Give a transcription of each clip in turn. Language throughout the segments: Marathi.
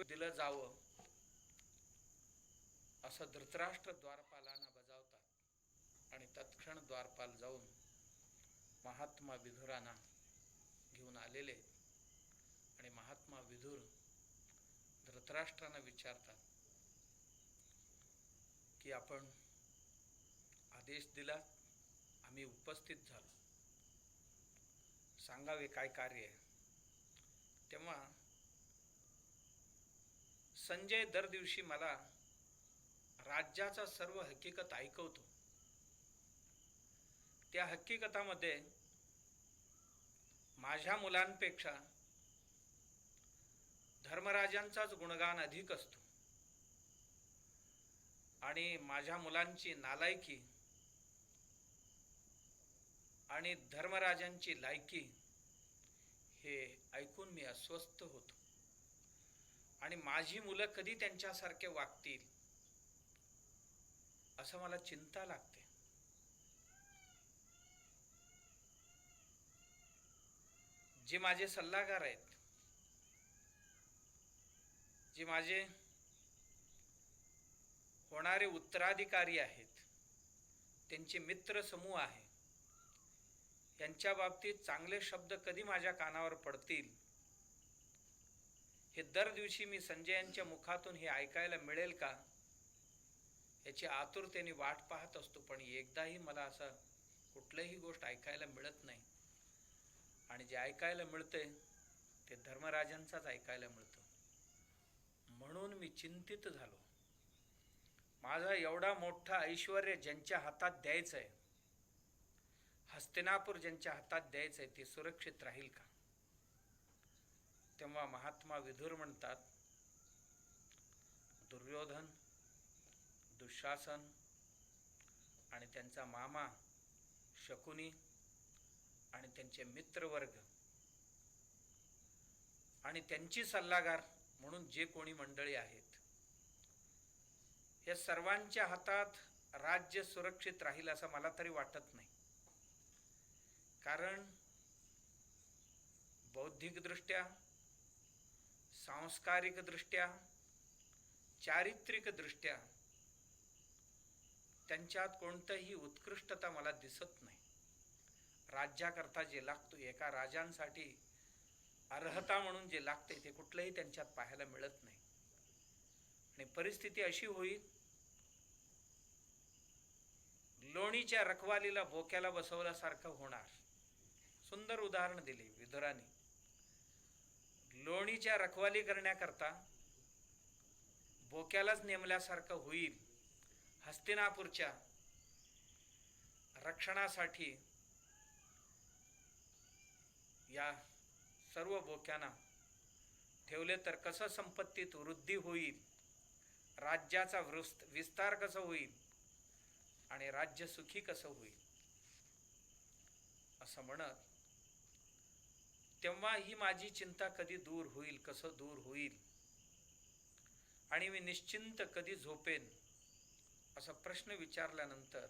दिलं जावं असं धृतराष्ट्र द्वारपालांना बजावतात आणि तत्क्षण द्वारपाल जाऊन महात्मा विधुरांना घेऊन आलेले आणि महात्मा विधुर धृतराष्ट्रांना विचारतात की आपण आदेश दिला, आम्ही उपस्थित झालो, सांगावे काय कार्य आहे. तेव्हा संजय दर दिवशी मला राज्याचा सर्व हकीकत ऐकवतो. त्या हकीकतामध्ये माझ्या मुलांपेक्षा धर्मराजांचाच गुणगान अधिक असतो आणि माझ्या मुलांची नालायकी आणि धर्मराजांची लायकी हे ऐकून मी अस्वस्थ होतो आणि माझी मुलं कधी त्यांच्यासारखे वागतील असं मला चिंता लागते. जे माझे सल्लागार आहेत, जे माझे होणारे उत्तराधिकारी आहेत, त्यांचे मित्र समूह आहे, यांच्या बाबतीत चांगले शब्द कधी माझ्या कानावर पडतील हे दर दिवशी मी संजयांच्या मुखातून हे ऐकायला मिळेल का याची आतुरतेने वाट पाहत असतो. पण एकदाही मला असं कुठलीही गोष्ट ऐकायला मिळत नाही आणि जे ऐकायला मिळते ते धर्मराजांचाच ऐकायला मिळतं. म्हणून मी चिंतित झालो. माझा एवढा मोठा ऐश्वर्य ज्यांच्या हातात द्यायचं आहे, हस्तिनापूर ज्यांच्या हातात द्यायचं आहे, ते सुरक्षित राहील का. तेव्हा महात्मा विधुर म्हणतात, दुर्योधन, दुःशासन आणि त्यांचा मामा शकुनी आणि त्यांचे मित्रवर्ग आणि त्यांची सल्लागार म्हणून जे कोणी मंडळी आहेत, या सर्वांच्या हातात राज्य सुरक्षित राहील असं मला तरी वाटत नाही. कारण बौद्धिकदृष्ट्या, सांस्कारिकदृष्ट्या, चारित्रिकदृष्ट्या त्यांच्यात कोणतीही उत्कृष्टता मला दिसत नाही. राज्याकरता जे लागतो, एका राजांसाठी अर्हता म्हणून जे लागते ते कुठलंही त्यांच्यात पाहायला मिळत नाही. आणि परिस्थिती अशी होईल, लोणीच्या रखवालीला बोक्याला बसवल्यासारखं होणार. सुंदर उदाहरण दिले विधुराने. लोणीच्या रखवाली करण्याकरता बोक्यालाच नेमल्यासारखं होईल. हस्तिनापूरच्या रक्षणासाठी या सर्व बोक्यांना ठेवले तर कसं संपत्तीत वृद्धी होईल, राज्याचा विस्तार कसं होईल आणि राज्य सुखी कसं होईल असं म्हणत, तेव्हा ही माझी चिंता कधी दूर होईल, कसं दूर होईल आणि मी निश्चिंत कधी झोपेन असा प्रश्न विचारल्यानंतर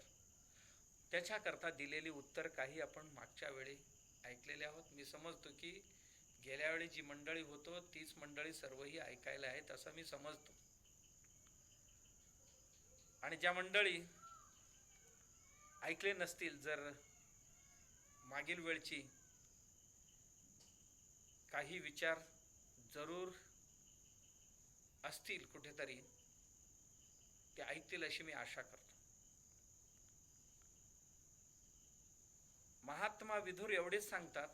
त्याच्याकरता दिलेली उत्तर काही आपण मागच्या वेळी ऐकलेले आहोत. मी समजतो की गेल्या वेळी जी मंडळी होतो तीच मंडळी सर्वही ऐकायला आहेत असं मी समजतो. आणि ज्या मंडळी ऐकले नसतील, जर मागील वेळची काही विचार जरूर असतील कुठेतरी, ते ऐकतील अशी मी आशा करतो. महात्मा विधुर एवढेच सांगतात,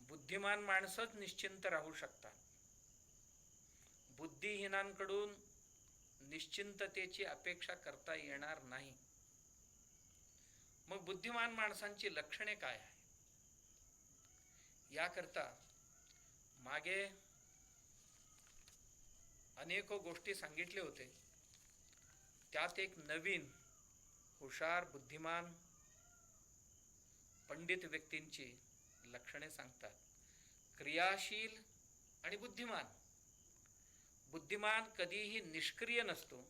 बुद्धिमान माणसंच निश्चिंत राहू शकतात. बुद्धिहीनांकडून निश्चिंततेची अपेक्षा करता येणार नाही. मग बुद्धिमान माणसांची लक्षणे काय आहे याकरता मागे अनेक गोष्टी सांगितले होते. त्यात एक नवीन हुशार, बुद्धिमान, पंडित व्यक्तींची लक्षणे सांगतात. क्रियाशील आणि बुद्धिमान. बुद्धिमान कधीही निष्क्रिय नसतो.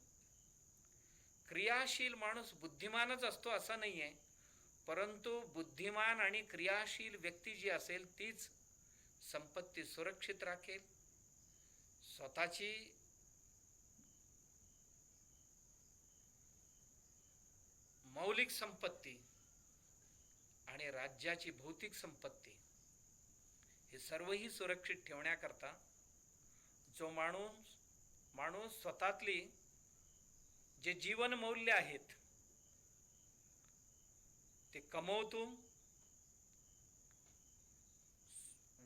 क्रियाशील माणूस बुद्धिमानच असतो असं नाही आहे, परंतु बुद्धिमान आणि क्रियाशील व्यक्ती जी असेल तीच संपत्ती सुरक्षित राखेल, स्वतःची मौलिक संपत्ती आणि राज्याची भौतिक संपत्ती हे सर्वही सुरक्षित ठेवण्याकरता जो माणूस स्वतःतली जे जीवन मूल्य आहेत ते कमवतो,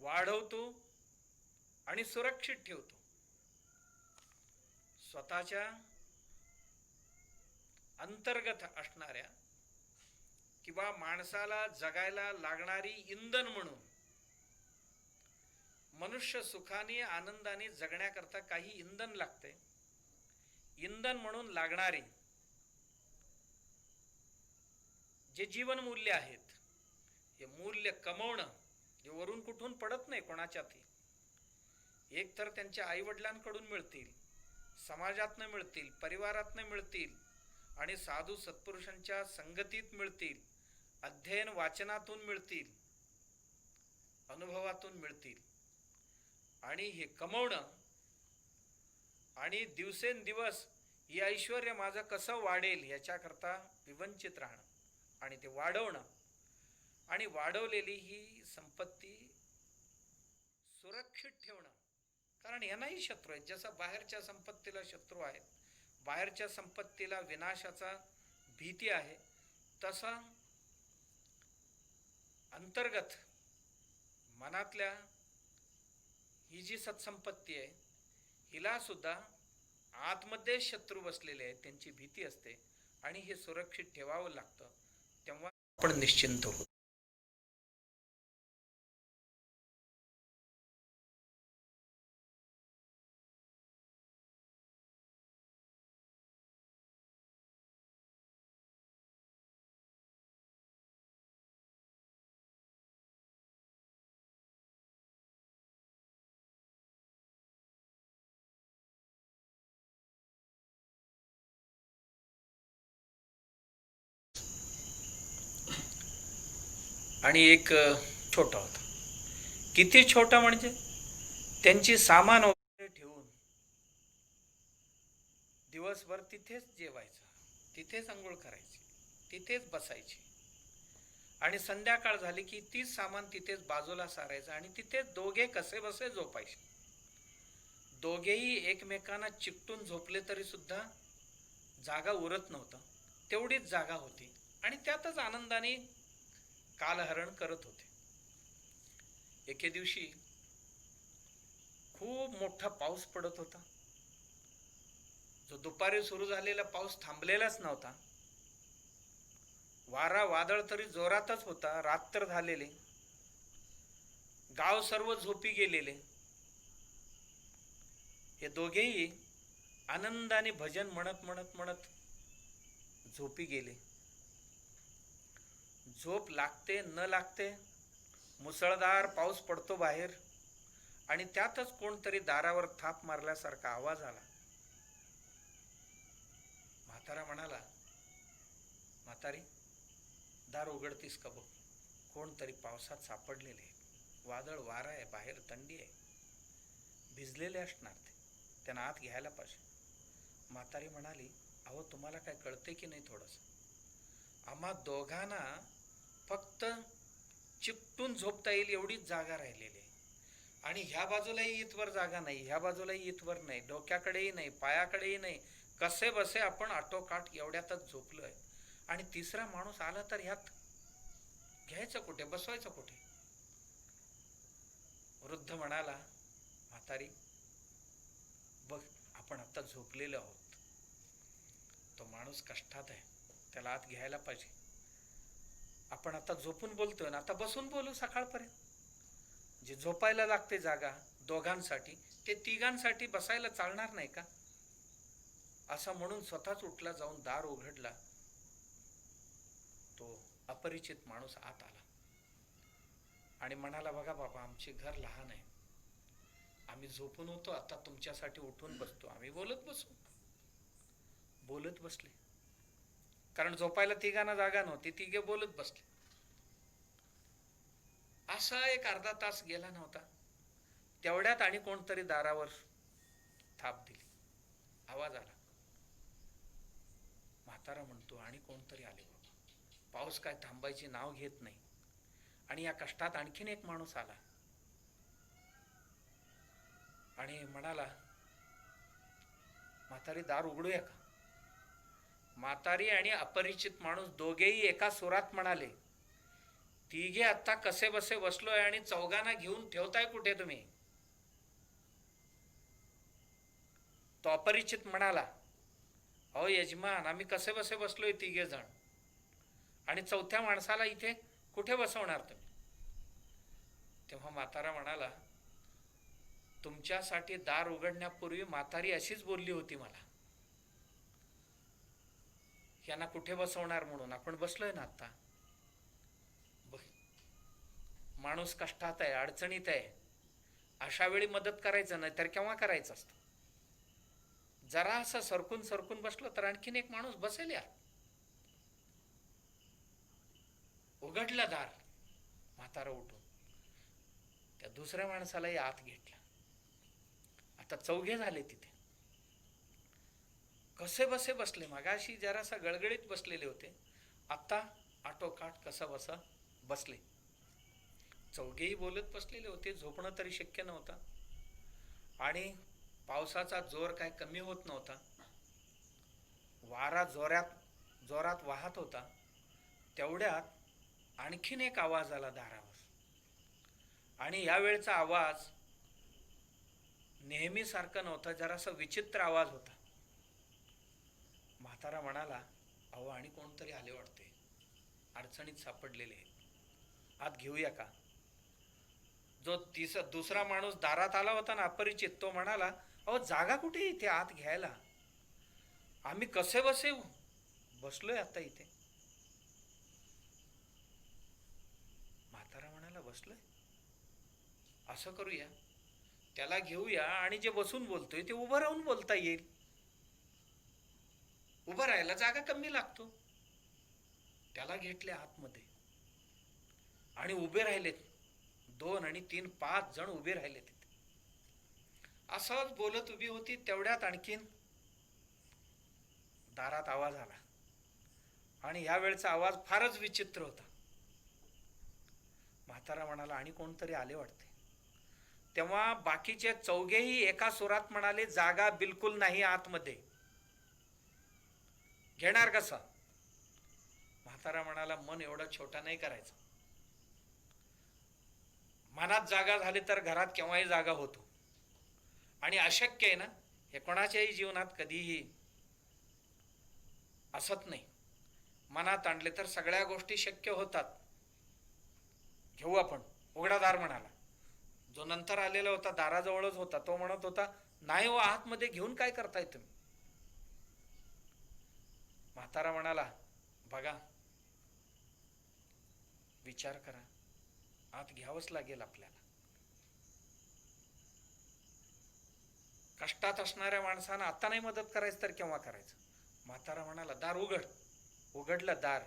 वाढवतो आणि सुरक्षित ठेवतो. स्वतःच्या अंतर्गत असणाऱ्या किंवा माणसाला जगायला लागणारी इंधन म्हणून मनुष्य सुखाने आनंदाने जगण्याकरता काही इंधन लागते. इंधन म्हणून लागणारे जे जीवन मूल्य आहेत हे मूल्य कमवणं हे वरून कुठून पडत नाही कोणाच्यातही. एक तर त्यांच्या आईवडिलांकडून मिळतील, समाजातनं मिळतील, परिवारातनं मिळतील आणि साधू सत्पुरुषांच्या संगतीत मिळतील, अध्ययन वाचनातून मिळतील, अनुभवातून मिळतील. आणि हे कमवणं आणि दिवसेंदिवस हे ऐश्वर्य माझं कसं वाढेल याच्याकरता विवंचित राहणं आणि ते वाढवणं आणि वाढवलेली ही संपत्ती सुरक्षित ठेवणं. कारण यांनाही शत्रू आहेत. जसं बाहेरच्या संपत्तीला शत्रू आहेत, बाहेरच्या संपत्तीला विनाशाचा भीती आहे, तसा अंतर्गत मनातल्या ही जी सत्संपत्ती आहे हिला सुद्धा आतमध्ये शत्रू बसलेले आहेत, त्यांची भीती असते आणि हे सुरक्षित ठेवावं लागतं. तेव्हा आपण निश्चिंत होतो. आणि एक छोटा होता. किती छोटा म्हणजे त्यांची सामान वगैरे ठेवून दिवसभर तिथेच जेवायचं, तिथेच अंघोळ करायची, तिथेच बसायची आणि संध्याकाळ झाली की तीच सामान तिथेच बाजूला सारायचं आणि तिथेच दोघे कसे बसे झोपायचे. दोघेही एकमेकांना चिकटून झोपले तरी सुद्धा जागा उरत नव्हतं, तेवढीच जागा होती आणि त्यातच आनंदाने कालहरण करत होते. एके दिवशी खूप मोठा पाऊस पडत होता. जो दुपारी सुरू झालेला पाऊस थांबलेलाच नव्हता. वारा वादळ तरी जोरातच होता. रात्र झालेले, गाव सर्व झोपी गेलेले. हे दोघेही आनंदाने भजन म्हणत म्हणत म्हणत झोपी गेले. झोप लागते न लागते, मुसळधार पाऊस पडतो बाहेर आणि त्यातच कोणतरी दारावर थाप मारल्यासारखा आवाज आला. म्हातारा म्हणाला, म्हातारी दार उघडतीस का बघ, कोणतरी पावसात सापडलेले आहे, वादळ वारा आहे, बाहेर थंडी आहे, भिजलेले असणार ते, त्यांना आत घ्यायला पाहिजे. म्हातारी म्हणाली, अहो तुम्हाला काय कळते की नाही थोडंसं, आम्हा दोघांना फक्त चिकटून झोपता येईल एवढीच जागा राहिलेली आहे आणि ह्या बाजूलाही इथवर जागा नाही, ह्या बाजूलाही इथवर नाही, डोक्याकडेही नाही, पायाकडेही नाही, कसे बसे आपण आटोकाट एवढ्यातच झोपलोय आणि तिसरा माणूस आला तर ह्यात घ्यायचं कुठे, बसवायचं कुठे. वृद्ध म्हणाला, म्हातारी बघ, आपण आता झोपलेलो आहोत, तो माणूस कष्टात आहे, त्याला आत घ्यायला पाहिजे. आपण आता झोपून बोलतोय ना, आता बसून बोलू सकाळपर्यंत. जे झोपायला लागते जागा दोघांसाठी, ते तिघांसाठी बसायला चालणार नाही का. असं म्हणून स्वतःच उठला, जाऊन दार उघडला. तो अपरिचित माणूस आत आला आणि म्हणाला, बघा बाबा, आमचे घर लहान आहे, आम्ही झोपून होतो, आता तुमच्यासाठी उठून बसतो, आम्ही बोलत बसू. बोलत बसले, कारण झोपायला तिघांना जागा नव्हती, तिघे बोलत बसले. असा एक अर्धा तास गेला नव्हता, तेवढ्यात आणि कोणतरी दारावर थाप दिली. आवाज आला. म्हातारा म्हणतो आणि कोणतरी आले बाबा. पाऊस काय थांबायची नाव घेत नाही. आणि या कष्टात आणखीन एक माणूस आला आणि म्हणाला, म्हातारी दार उघडूया का? म्हातारी आणि अपरिचित माणूस दोघेही एका सुरात म्हणाले, तिघे आत्ता कसे बसे बसलोय आणि चौघांना घेऊन ठेवताय कुठे तुम्ही? तो अपरिचित म्हणाला, अहो यजमान, आम्ही कसे बसे बसलोय तिघे जण, आणि चौथ्या माणसाला इथे कुठे बसवणार तुम्ही? तेव्हा म्हातारा म्हणाला, तुमच्यासाठी दार उघडण्यापूर्वी म्हातारी अशीच बोलली होती मला, यांना कुठे बसवणार म्हणून. आपण बसलोय ना आता. माणूस कष्टात आहे, अडचणीत आहे, अशा वेळी मदत करायचं, नाही तर केव्हा करायचं असतं. जरा असं सरकून सरकून बसलो तर आणखीन एक माणूस बसेल यार. उघडलं दार. म्हातारा उठून त्या दुसऱ्या माणसालाही आत घेतला. आता चौघे झाले तिथे. कसे बसे बसले. मगाशी जरासा गळगळीत बसलेले होते, आता आटोकाट कसं बस बसले. चौघेही बोलत बसलेले होते. झोपणं तरी शक्य नव्हतं आणि पावसाचा जोर काय कमी होत नव्हता. वारा जोरात वाहत होता. तेवढ्यात आणखीन एक आवाज आला दारावर. आणि यावेळचा आवाज नेहमीसारखा नव्हता, जरासा विचित्र आवाज होता. म्हातारा म्हणाला, अहो आणि कोणतरी आले वाटते, अडचणीत सापडलेले आहेत, आत घेऊया का? जो दुसरा माणूस दारात आला होता ना, अपरिचित, तो म्हणाला, अहो जागा कुठे इथे आत घ्यायला? आम्ही कसे बसे बसलोय आता इथे. म्हातारा म्हणाला, बसलोय? असं करूया, त्याला घेऊया आणि जे बसून बोलतोय ते उभं राहून बोलता येईल. उभं राहायला जागा कमी लागतो. त्याला घेतले आतमध्ये आणि उभे राहिलेत. 2 आणि 3 5 जण उभे राहिले तिथे. असंच बोलत उभी होती. तेवढ्यात आणखीन दारात आवाज आला आणि यावेळचा आवाज फारच विचित्र होता. म्हातारा म्हणाला, आणि कोणतरी आले वाटते. तेव्हा बाकीचे चौघेही एका सुरात म्हणाले, जागा बिलकुल नाही आतमध्ये, घेणार कसा? म्हातारा म्हणाला, मन एवढा छोटा नाही करायचा. मनात जागा झाली तर घरात केव्हाही जागा होतो. आणि अशक्य आहे ना, हे कोणाच्याही जीवनात कधीही असत नाही. मनात आणले तर सगळ्या गोष्टी शक्य होतात. घेऊ आपण. उघडा दार म्हणाला. जो नंतर आलेला होता दाराजवळच होता, तो म्हणत होता, नाही हो, आतमध्ये घेऊन काय करताय तुम्ही? म्हातारा म्हणाला, बघा, विचार करा, आत घ्यावंच लागेल आपल्याला. कष्टात असणाऱ्या माणसांना आता नाही मदत करायचं तर केव्हा करायचं? म्हातारा म्हणाला, दार उघड. उघडलं दार.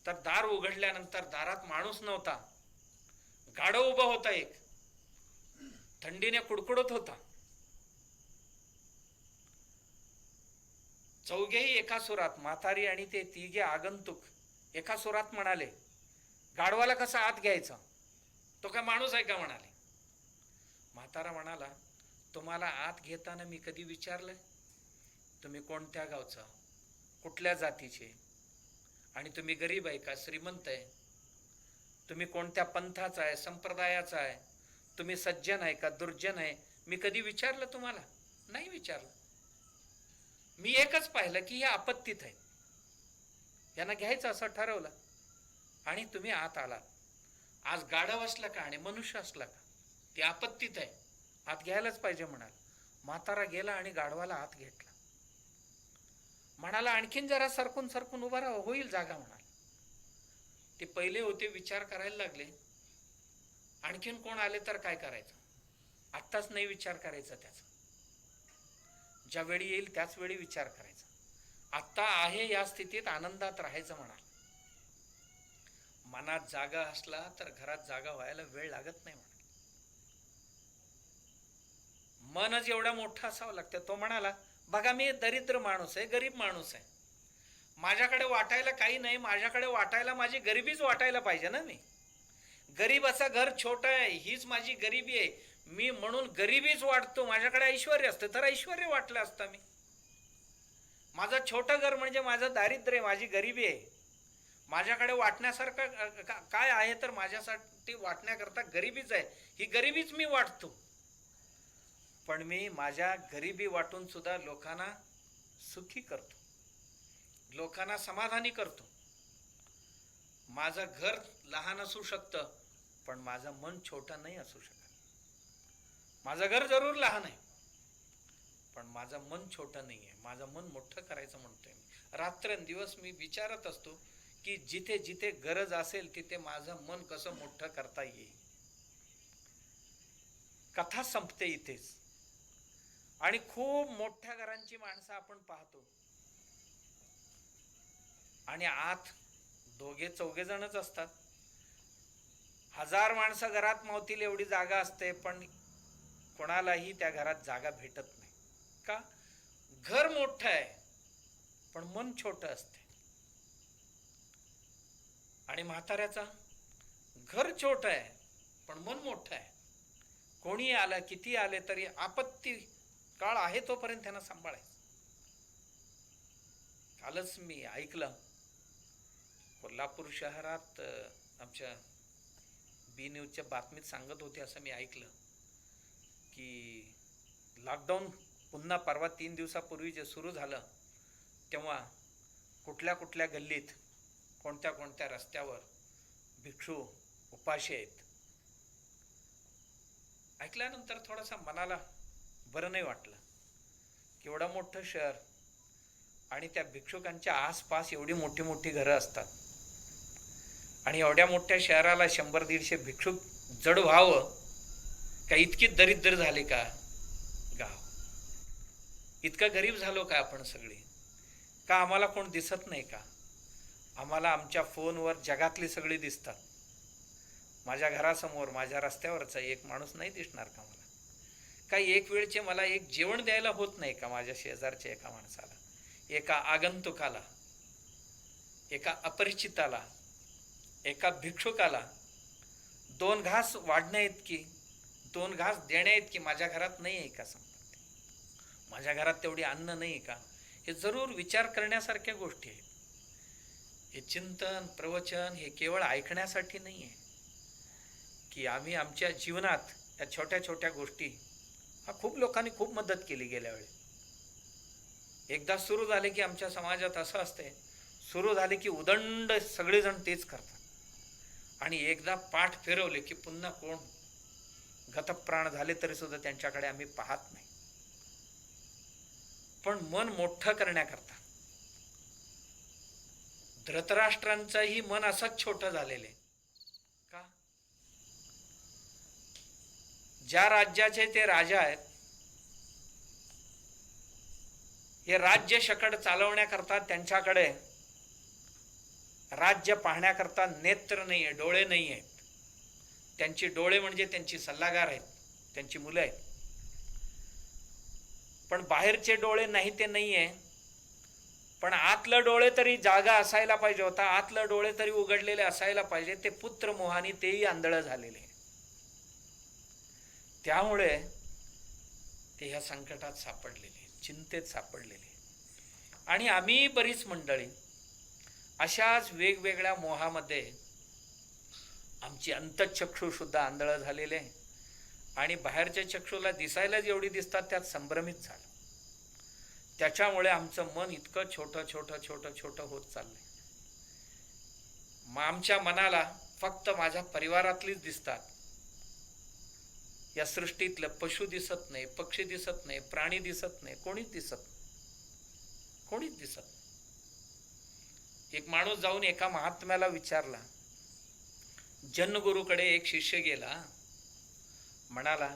तर दार उघडल्यानंतर दारात माणूस नव्हता, गाढव उभा होता. एक थंडीने कुडकुडत होता. चौघेही एका सुरात, म्हातारी आणि ते तिघे आगंतुक एका सुरात म्हणाले, गाढवाला कसा आत घ्यायचा? तो काय माणूस आहे का? म्हणाले. म्हातारा म्हणाला, तुम्हाला आत घेताना मी कधी विचारलंय तुम्ही कोणत्या गावचा, कुठल्या जातीचे, आणि तुम्ही गरीब आहे का श्रीमंत आहे, तुम्ही कोणत्या पंथाचा आहे, संप्रदायाचा आहे, तुम्ही सज्जन आहे का दुर्जन आहे, मी कधी विचारलं तुम्हाला? नाही विचारलं. मी एकच पाहिलं की हे आपत्तीत आहे, यांना घ्यायचं असं ठरवलं आणि तुम्ही आत आलात. आज गाढव असला का आणि मनुष्य असला का, ते आपत्तीत आहे, आत घ्यायलाच पाहिजे म्हणाल. म्हातारा गेला आणि गाढवाला आत घेतला. म्हणाला, आणखीन जरा सरकून सरकून उभा राहा, होईल जागा म्हणाल. ते पहिले होते, विचार करायला लागले, आणखीन कोण आले तर काय करायचं? आत्ताच नाही विचार करायचा त्याचा, ज्या वेळी येईल त्याच वेळी विचार करायचा. आत्ता आहे या स्थितीत आनंदात राहायचं म्हणाल. मनात जागा असला तर घरात जागा व्हायला वेळ लागत नाही म्हणाल. मनच एवढा मोठा असावं लागतं. तो म्हणाला, बघा मी दरिद्र माणूस आहे, गरीब माणूस आहे, माझ्याकडे वाटायला काही नाही, माझ्याकडे वाटायला माझी गरिबीच वाटायला पाहिजे ना. मी गरीब असा घर छोटं आहे, हीच माझी गरिबी आहे, मी म्हणून गरिबीच वाटतो. माझ्याकडे ऐश्वर्य असतं तर ऐश्वर्य वाटलं असतं. मी माझं छोटं घर म्हणजे माझं दारिद्र्य आहे, माझी गरिबी आहे. माझ्याकडे वाटण्यासारखं काय आहे तर माझ्यासाठी वाटण्याकरता गरिबीच आहे, ही गरिबीच मी वाटतो. पण मी माझ्या गरिबी वाटून सुद्धा लोकांना सुखी करतो, लोकांना समाधानी करतो. माझं घर लहान असू शकतं पण माझं मन छोटं नाही असू शकत. माझं घर जरूर लहान आहे पण माझं मन छोटं नाही आहे. माझं मन मोठं करायचं म्हणतोय मी. रात्रंदिवस मी विचारत असतो की जिथे जिथे गरज असेल तिथे माझं मन कसं मोठं करता येईल. कथा संपते इथेच. आणि खूप मोठ्या घरांची माणसं आपण पाहतो आणि आत दोघे चौघे जणच असतात. 1000 माणसं घरात मावतील एवढी जागा असते पण कोणालाही त्या घरात जागा भेटत नाही. का? घर मोठं आहे पण मन छोटं असते. आणि म्हाताऱ्याचा घर छोटं आहे पण मन मोठं आहे. कोणी आलं किती आले तरी आपत्ती काळ आहे तोपर्यंत त्यांना सांभाळायचं. कालच मी ऐकलं, कोल्हापूर शहरात आमच्या बी न्यूजच्या बातमीत सांगत होते असं मी ऐकलं की लॉकडाऊन पुन्हा परवा 3 दिवसापूर्वी जे सुरू झालं तेव्हा कुठल्या कुठल्या गल्लीत कोणत्या कोणत्या रस्त्यावर भिक्षू उपाशी आहेत. ऐकल्यानंतर थोडासा मनाला बरं नाही वाटलं. केवढं मोठं शहर आणि त्या भिक्षुकांच्या आसपास एवढी मोठी मोठी घरं असतात आणि एवढ्या मोठ्या शहराला 100-150 भिक्षुक जड व्हावं का? इतकी दरिद्र झाले का गाव? इतकं गरीब झालो का आपण सगळे? का आम्हाला कोण दिसत नाही का? आम्हाला आमच्या फोनवर जगातली सगळी दिसतात. माझ्या घरासमोर माझ्या रस्त्यावरचा एक माणूस नाही दिसणार का मला? काही एक वेळचे मला एक जेवण द्यायला होत नाही का माझ्या शेजारच्या एका माणसाला, एका आगंतुकाला, एका अपरिचिताला, एका भिक्षुकाला 2 घास वाढण्या इतकी, 2 घास देण्या इतकी माझ्या घरात नाही आहे का संपत्ती? माझ्या घरात तेवढी अन्न नाही का? हे जरूर विचार करण्यासारख्या गोष्टी आहेत. हे चिंतन प्रवचन हे केवळ ऐकण्यासाठी नाही आहे की आम्ही आमच्या जीवनात या छोट्या छोट्या गोष्टी, हा खूप लोकांनी खूप मदत केली गेल्या वेळी. एकदा सुरू झाले की आमच्या समाजात असं असते, सुरू झाले की उदंड सगळेजण तेच करतात आणि एकदा पाठ फिरवले की पुन्हा कोण गतप्राण झाले तरी सुद्धा त्यांच्याकडे आम्ही पाहत नाही. पण मन मोठं करण्याकरता धृतराष्ट्रांचंही मन असंच छोटं झालेलं आहे. का? ज्या राज्याचे ते राजा आहेत, हे राज्य शकड चालवण्याकरता त्यांच्याकडे राज्य पाहण्याकरता नेत्र नाही आहे, डोळे नाही आहेत. त्यांची डोळे म्हणजे त्यांची सल्लागार आहेत, त्यांची मुलं आहेत. पण बाहेरचे डोळे नाही ते नाही आहे, पण आतलं डोळे तरी जागा असायला पाहिजे होता, आतलं डोळे तरी उघडलेले असायला पाहिजे. ते पुत्र मोहानी तेही आंधळ झालेले. त्यामुळे ते ह्या संकटात सापडलेले, चिंतेत सापडलेले. आणि आम्ही बरीच मंडळी अशाच वेगवेगळ्या मोहामध्ये आमची अंतःचक्षु सुद्धा आंधळ झालेले आणि बाहेरच्या चक्षुला दिसायला जेवढी दिसतात त्यात संभ्रमित झालं. त्याच्यामुळे आमचं मन इतकं छोटं छोटं छोटं छोटं होत चाललंय. आमच्या मनाला फक्त माझ्या परिवारातलीच दिसतात. या सृष्टीतलं पशु दिसत नाही, पक्षी दिसत नाही, प्राणी दिसत नाही, कोणीच दिसत नाही, कोणीच दिसत नाही. एक माणूस जाऊन एका महात्म्याला विचारला. जन्नगुरूकडे एक शिष्य गेला, म्हणाला,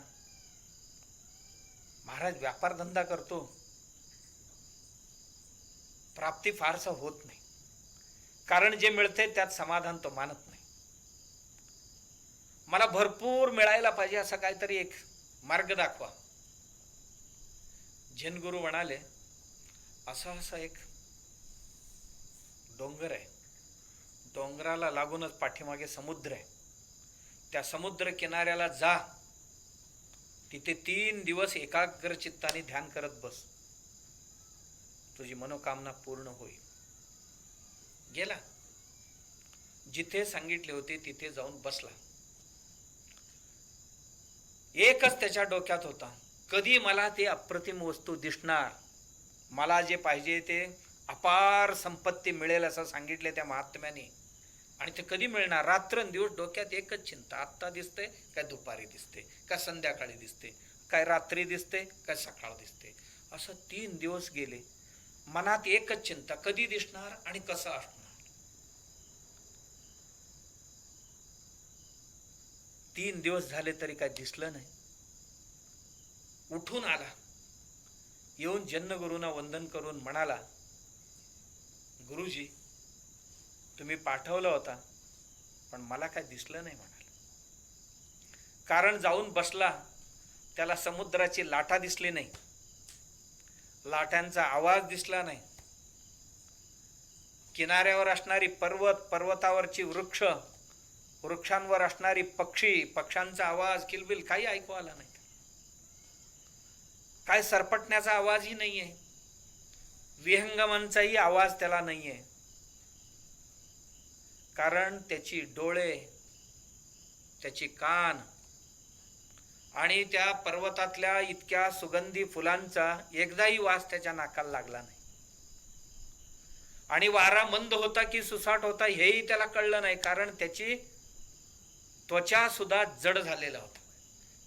महाराज व्यापारधंदा करतो, प्राप्ती फारसं होत नाही, कारण जे मिळते त्यात समाधान तो मानत नाही. मला भरपूर मिळायला पाहिजे, असा काहीतरी एक मार्ग दाखवा. झेन गुरु म्हणाले, असा असा एक डोंगर आहे, डोंगराला लागूनच पाठीमागे समुद्र आहे, त्या समुद्र किनाऱ्याला जा, तिथे 3 दिवस एकाग्र चित्ताने ध्यान करत बस, तुझी मनोकामना पूर्ण होईल. गेला, जिथे सांगितले होते तिथे जाऊन बसला. एकच त्याच्या डोक्यात होता, कधी मला ते अप्रतिम वस्तू दिसणार, मला जे पाहिजे ते अपार संपत्ती मिळेल असं सांगितले त्या महात्म्याने, आणि ते कधी मिळणार. रात्रंदिवस डोक्यात एकच चिंता, आत्ता दिसते काय दुपारी दिसते काय संध्याकाळी दिसते काय रात्री दिसते काय सकाळ दिसते. असं 3 दिवस गेले, मनात एकच चिंता, कधी दिसणार आणि कसं असणार. 3 दिवस झाले तरी काय दिसलं नाही. उठून आला, येऊन जन्नगुरूंना वंदन करून म्हणाला, गुरुजी तुम्ही पाठवलं होता पण मला काय दिसलं नाही म्हणाला. कारण जाऊन बसला, त्याला समुद्राची लाटा दिसली नाही, लाटांचा आवाज दिसला नाही, किनाऱ्यावर असणारी पर्वत, पर्वतावरची वृक्ष, वृक्षांवर असणारी पक्षी, पक्ष्यांचा आवाज, किलबिल काही ऐकू आला नाही. काय सरपटण्याचा आवाजही नाहीये, विहंगमांचाही आवाज त्याला नाहीये. कारण त्याची डोळे, त्याची कान आणि त्या पर्वतातल्या इतक्या सुगंधी फुलांचा एकदाही वास त्याच्या नाकाला लागला नाही. आणि वारा मंद होता की सुसाट होता हेही त्याला कळलं नाही, कारण त्याची त्वचा सुद्धा जड झालेला होता.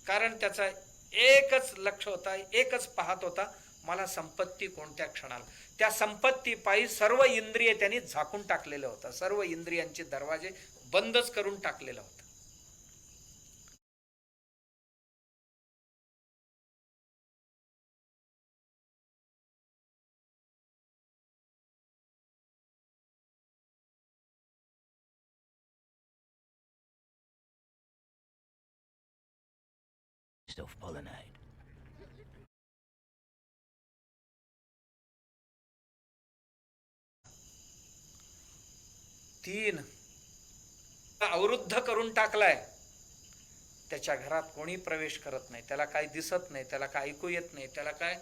कारण त्याचा एकच लक्ष होता, एकच पाहत होता, मला संपत्ती कोणत्या क्षणाला. त्या संपत्ती पायी सर्व इंद्रिय त्यांनी झाकून टाकलेलं होतं, सर्व इंद्रियांचे दरवाजे बंदच करून टाकलेला होता. Self-pollinate. 3 अवरुद्ध करून टाकलाय. त्याच्या घरात कोणी प्रवेश करत नाही, त्याला काय दिसत नाही, त्याला काय ऐकू येत नाही, त्याला काय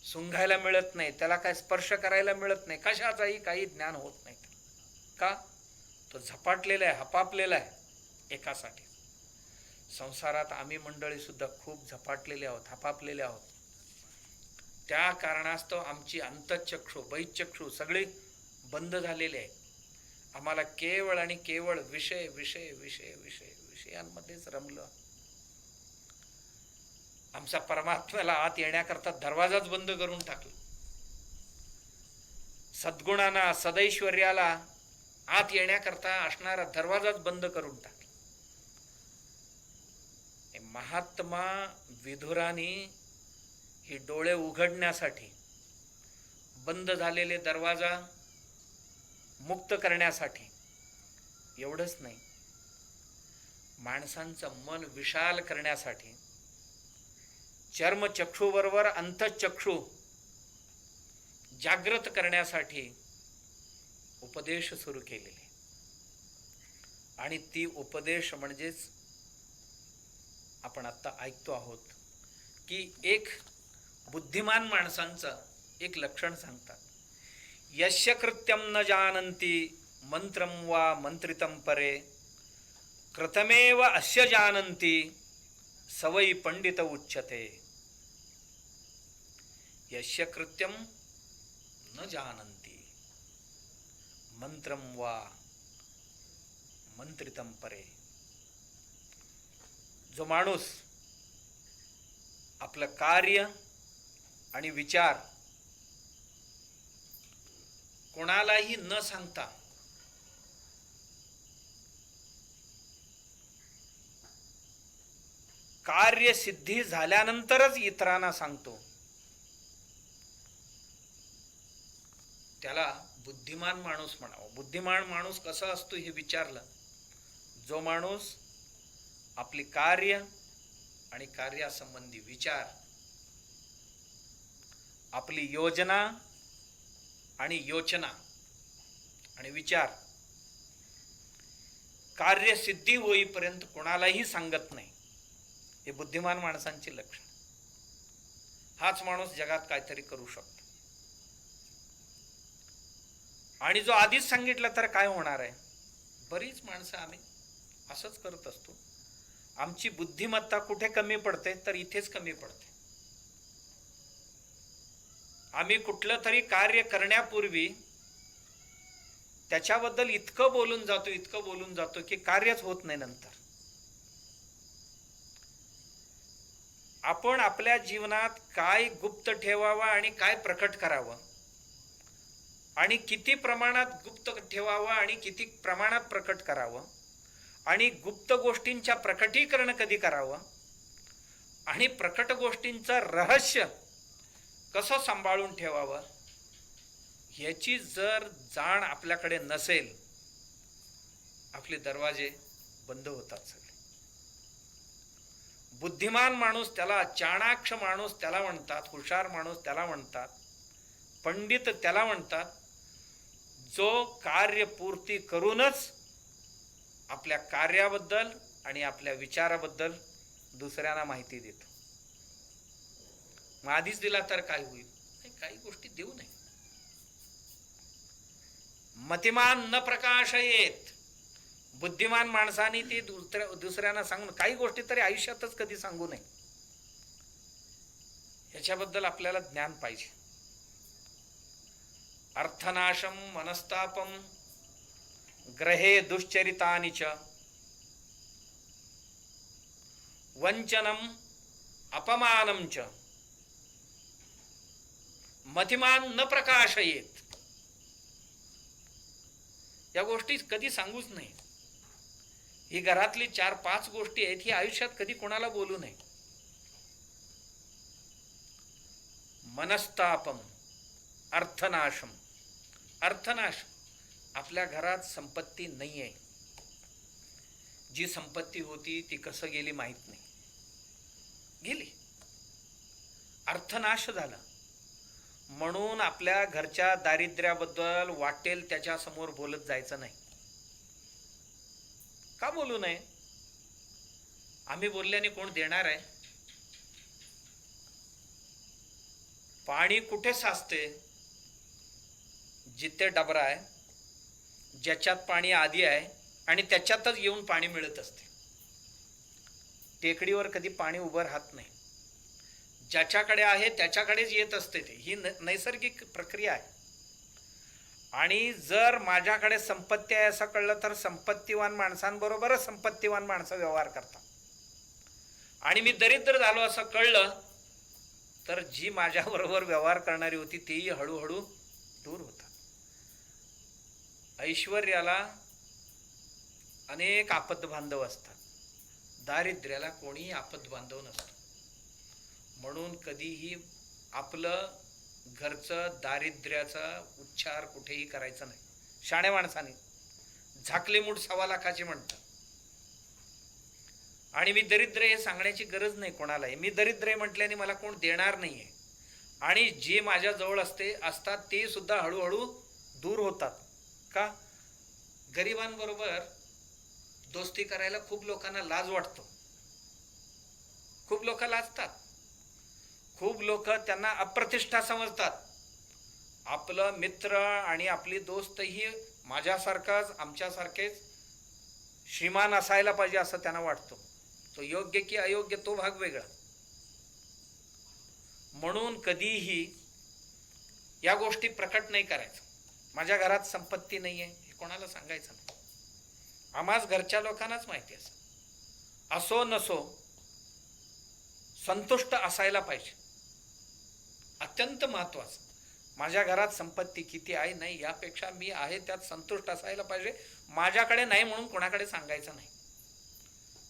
सुंघायला मिळत नाही, त्याला काय स्पर्श करायला मिळत नाही, कशाचाही काही ज्ञान होत नाही. का? तो झपाटलेला आहे, हपापलेला आहे एकासाठी. संसारात आम्ही मंडळी सुद्धा खूप झपाटलेले आहोत, हपापलेले आहोत. त्या कारणास्तव आमची अंतःचक्षु, बहिःचक्षु सगळे बंद झालेले आहे. आम्हाला केवळ आणि केवळ विषय विषय विषय विषय विषयांमध्येच रमलं. आमचा परमात्म्याला आत येण्याकरता दरवाजाच बंद करून टाकला. सद्गुणांना, सदैश्वर्याला आत येण्याकरता असणारा दरवाजाच बंद करून टाकला. महात्मा विधुरानी ही डोळे उघडण्यासाठी, बंद झालेले दरवाजा मुक्त करण्यासाठी, एवढंच नाही, माणसांचं मन विशाल करण्यासाठी, चर्मचक्षुबरोबर अंतःचक्षु जागृत करण्यासाठी उपदेश सुरू केलेले. आणि ती उपदेश म्हणजेच आपण आता ऐकतो आहोत की एक बुद्धिमान माणसांचं एक लक्षण सांगतात, यस्य कृत्यं न जानन्ति मंत्रं वा मंत्रितं परे कृतमेव अस्य जानन्ति सवै पंडित उच्यते. यस्य कृत्यं न जानन्ति मंत्रं वा मंत्रितं परे. जो माणूस आपलं कार्य आणि विचार कोणालाही न सांगता कार्यसिद्धी झाल्यानंतरच इतरांना सांगतो, त्याला बुद्धिमान माणूस म्हणावं. बुद्धिमान माणूस कसा असतो हे विचारलं, जो माणूस आपली कार्य आणि कार्यासंबंधी विचार आपली योजना आणि योचना आणि विचार कार्यसिद्धी होईपर्यंत कोणालाही सांगत नाही. हे बुद्धिमान माणसांची लक्षण. हाच माणूस जगात काहीतरी करू शकतो. आणि जो आधीच सांगितलं तर काय होणार आहे. बरीच माणसं आम्ही असंच करत असतो. आमची बुद्धिमत्ता कुठे कमी पडते तर इथेच कमी पडते. आम्ही कुठलं तरी कार्य करण्यापूर्वी त्याच्याबद्दल इतकं बोलून जातो की कार्यच होत नाही. नंतर आपण आपल्या जीवनात काय गुप्त ठेवावं आणि काय प्रकट करावं आणि किती प्रमाणात गुप्त ठेवावं आणि किती प्रमाणात प्रकट करावं आणि गुप्त गोष्टींच्या प्रकटीकरण कधी करावं आणि प्रकट गोष्टींचं रहस्य कसं सांभाळून ठेवावं याची जर जाण आपल्याकडे नसेल, आपले दरवाजे बंद होतात सगळे. बुद्धिमान माणूस त्याला, चाणाक्ष माणूस त्याला म्हणतात, हुशार माणूस त्याला म्हणतात, पंडित त्याला म्हणतात, जो कार्यपूर्ती करूनच आपल्या कार्याबद्दल आणि आपल्या विचाराबद्दल दुसऱ्यांना माहिती देतो. मग आधीच दिला तर काय होईल. काही गोष्टी देऊ नये. मतिमान न प्रकाशयेत. बुद्धिमान माणसाने ती दुसऱ्यांना सांगून काही गोष्टी तरी आयुष्यातच कधी सांगू नये. याच्याबद्दल आपल्याला ज्ञान पाहिजे. अर्थनाशम मनस्तापम ग्रहे दुश्चरितानि च वंचनम अपमानम च मतिमान न प्रकाशयेत. या गोष्टी कधी सांगूच नाही. ही घरातली 4-5 गोष्टी आहेत, ही आयुष्यात कधी कोणाला बोलू नये. मनस्तापम, अर्थनाशम. अर्थनाश, आपल्या घरात संपत्ती नाही आहे. जी संपत्ती होती ती कसं गेली माहित नाही, गेली. अर्थनाश झाला. म्हणून आपल्या घरच्या दारिद्र्याबद्दल वाटेल त्याच्या समोर बोलत जायचं नाही. का बोलू नये. आम्ही बोलल्याने कोण देणार आहे. पाणी कुठे साचते. जिथे डबरा आहे, ज्याच्यात पाणी आधी आहे आणि त्याच्यातच येऊन पाणी मिळत असते. टेकडीवर कधी पाणी उभं राहत नाही. ज्याच्याकडे आहे त्याच्याकडेच येत असते ते. ही नैसर्गिक प्रक्रिया आहे. आणि जर माझ्याकडे संपत्ती आहे असं कळलं तर संपत्तीवान माणसांबरोबरच संपत्तीवान माणसं व्यवहार करतात. आणि मी दरिद्र झालो असं कळलं तर जी माझ्याबरोबर व्यवहार करणारी होती तीही हळूहळू दूर होतात. ऐश्वर्याला अनेक आपदबांधव असतात. दारिद्र्याला कोणीही आपदबांधव नसतो. म्हणून कधीही आपलं घरचं दारिद्र्याचा उच्चार कुठेही करायचा नाही. शाण्या माणसाने झाकले मूठ 1.25 लाखाचे म्हणतात. आणि मी दरिद्र हे सांगण्याची गरज नाही कोणालाही. मी दरिद्र आहे म्हटल्याने मला कोण देणार नाही आहे. आणि जे माझ्या जवळ असतात ते सुद्धा हळूहळू दूर होतात. का. गरिबांबरोबर दोस्ती करायला खूप लोकांना लाज वाटतो. खूप लोक लाजतात. खूप लोक त्यांना अप्रतिष्ठा समजतात. आपलं मित्र आणि आपली दोस्त ही माझ्यासारखाच आमच्यासारखेच श्रीमान असायला पाहिजे असं त्यांना वाटतं. तो योग्य की अयोग्य तो भाग वेगळा. म्हणून कधीही या गोष्टी प्रकट नाही करायचं. माझ्या घरात संपत्ती नाही आहे हे कोणाला सांगायचं नाही. आम्हाच घरच्या लोकांनाच माहिती असो नसो संतुष्ट असायला पाहिजे. अत्यंत महत्वाचं. माझ्या घरात संपत्ती किती आहे नाही यापेक्षा मी आहे त्यात संतुष्ट असायला पाहिजे. माझ्याकडे नाही म्हणून कोणाकडे सांगायचं नाही.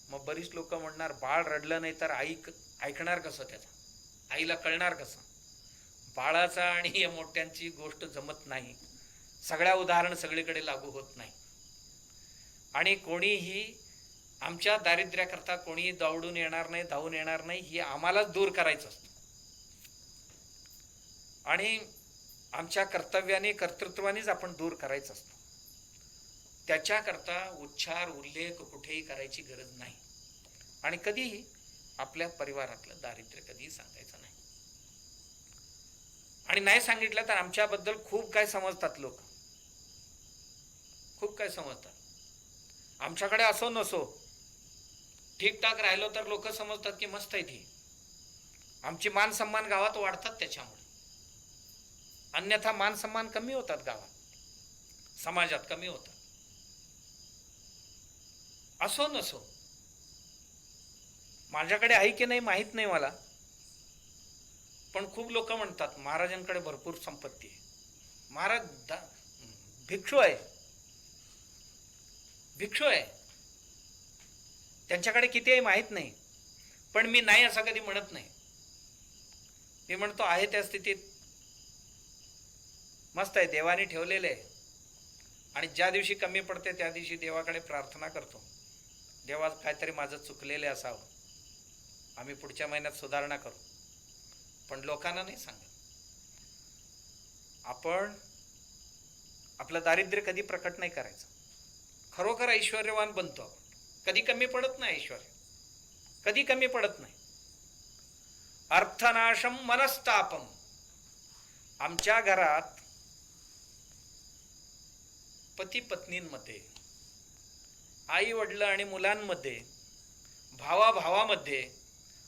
मग बरीच लोक म्हणणार बाळ रडलं नाही तर ऐकणार कसं. त्याचा आईला कळणार कसं. बाळाचा आणि या मोठ्यांची गोष्ट जमत नाही. सगळ्या उदाहरण सगळीकडे लागू होत नाही. आणि कोणीही आमच्या दारिद्र्याकरता कोणी धावून येणार नाही. ही आम्हालाच दूर करायचं असतं. आणि आमच्या कर्तव्याने कर्तृत्वानेच आपण दूर करायचं असतं. त्याच्याकरता उच्चार उल्लेख कुठेही करायची गरज नाही. आणि कधीही आपल्या परिवारातलं दारिद्र्य कधीही सांगायचं नाही. आणि नाही सांगितलं तर आमच्याबद्दल खूप काय समजतात लोक, खूप काय समजतात. आमच्याकडे असो नसो ठीकठाक राहिलो तर लोक समजतात की मस्त आहे ती. आमची मान सन्मान गावात वाढतात त्याच्यामुळे. अन्यथा मान सन्मान कमी होतात गावात, समाजात कमी होतात. असो नसो, माझ्याकडे आहे की नाही माहीत नाही मला, पण खूप लोक म्हणतात महाराजांकडे भरपूर संपत्ती आहे. महाराज भिक्षू आहे, भिक्षू आहे, त्यांच्याकडे किती आहे माहीत नाही. पण मी नाही असं कधी म्हणत नाही. मी म्हणतो आहे त्या स्थितीत मस्त आहे, देवाने ठेवलेले आहे. आणि ज्या दिवशी कमी पडते त्या दिवशी देवाकडे प्रार्थना करतो, देवा काहीतरी माझं चुकलेले असावं, आम्ही पुढच्या महिन्यात सुधारणा करू. पण लोकांना नाही सांगत. आपण आपलं दारिद्र्य कधी प्रकट नाही करायचं. खरोखर ऐश्वर्यवान बनतो आपण. कधी कमी पडत नाही ऐश्वर्य, कधी कमी पडत नाही. अर्थनाशम मनस्तापम. आमच्या घरात पती पत्नींमध्ये, आई वडील आणि मुलांमध्ये, भावा भावामध्ये,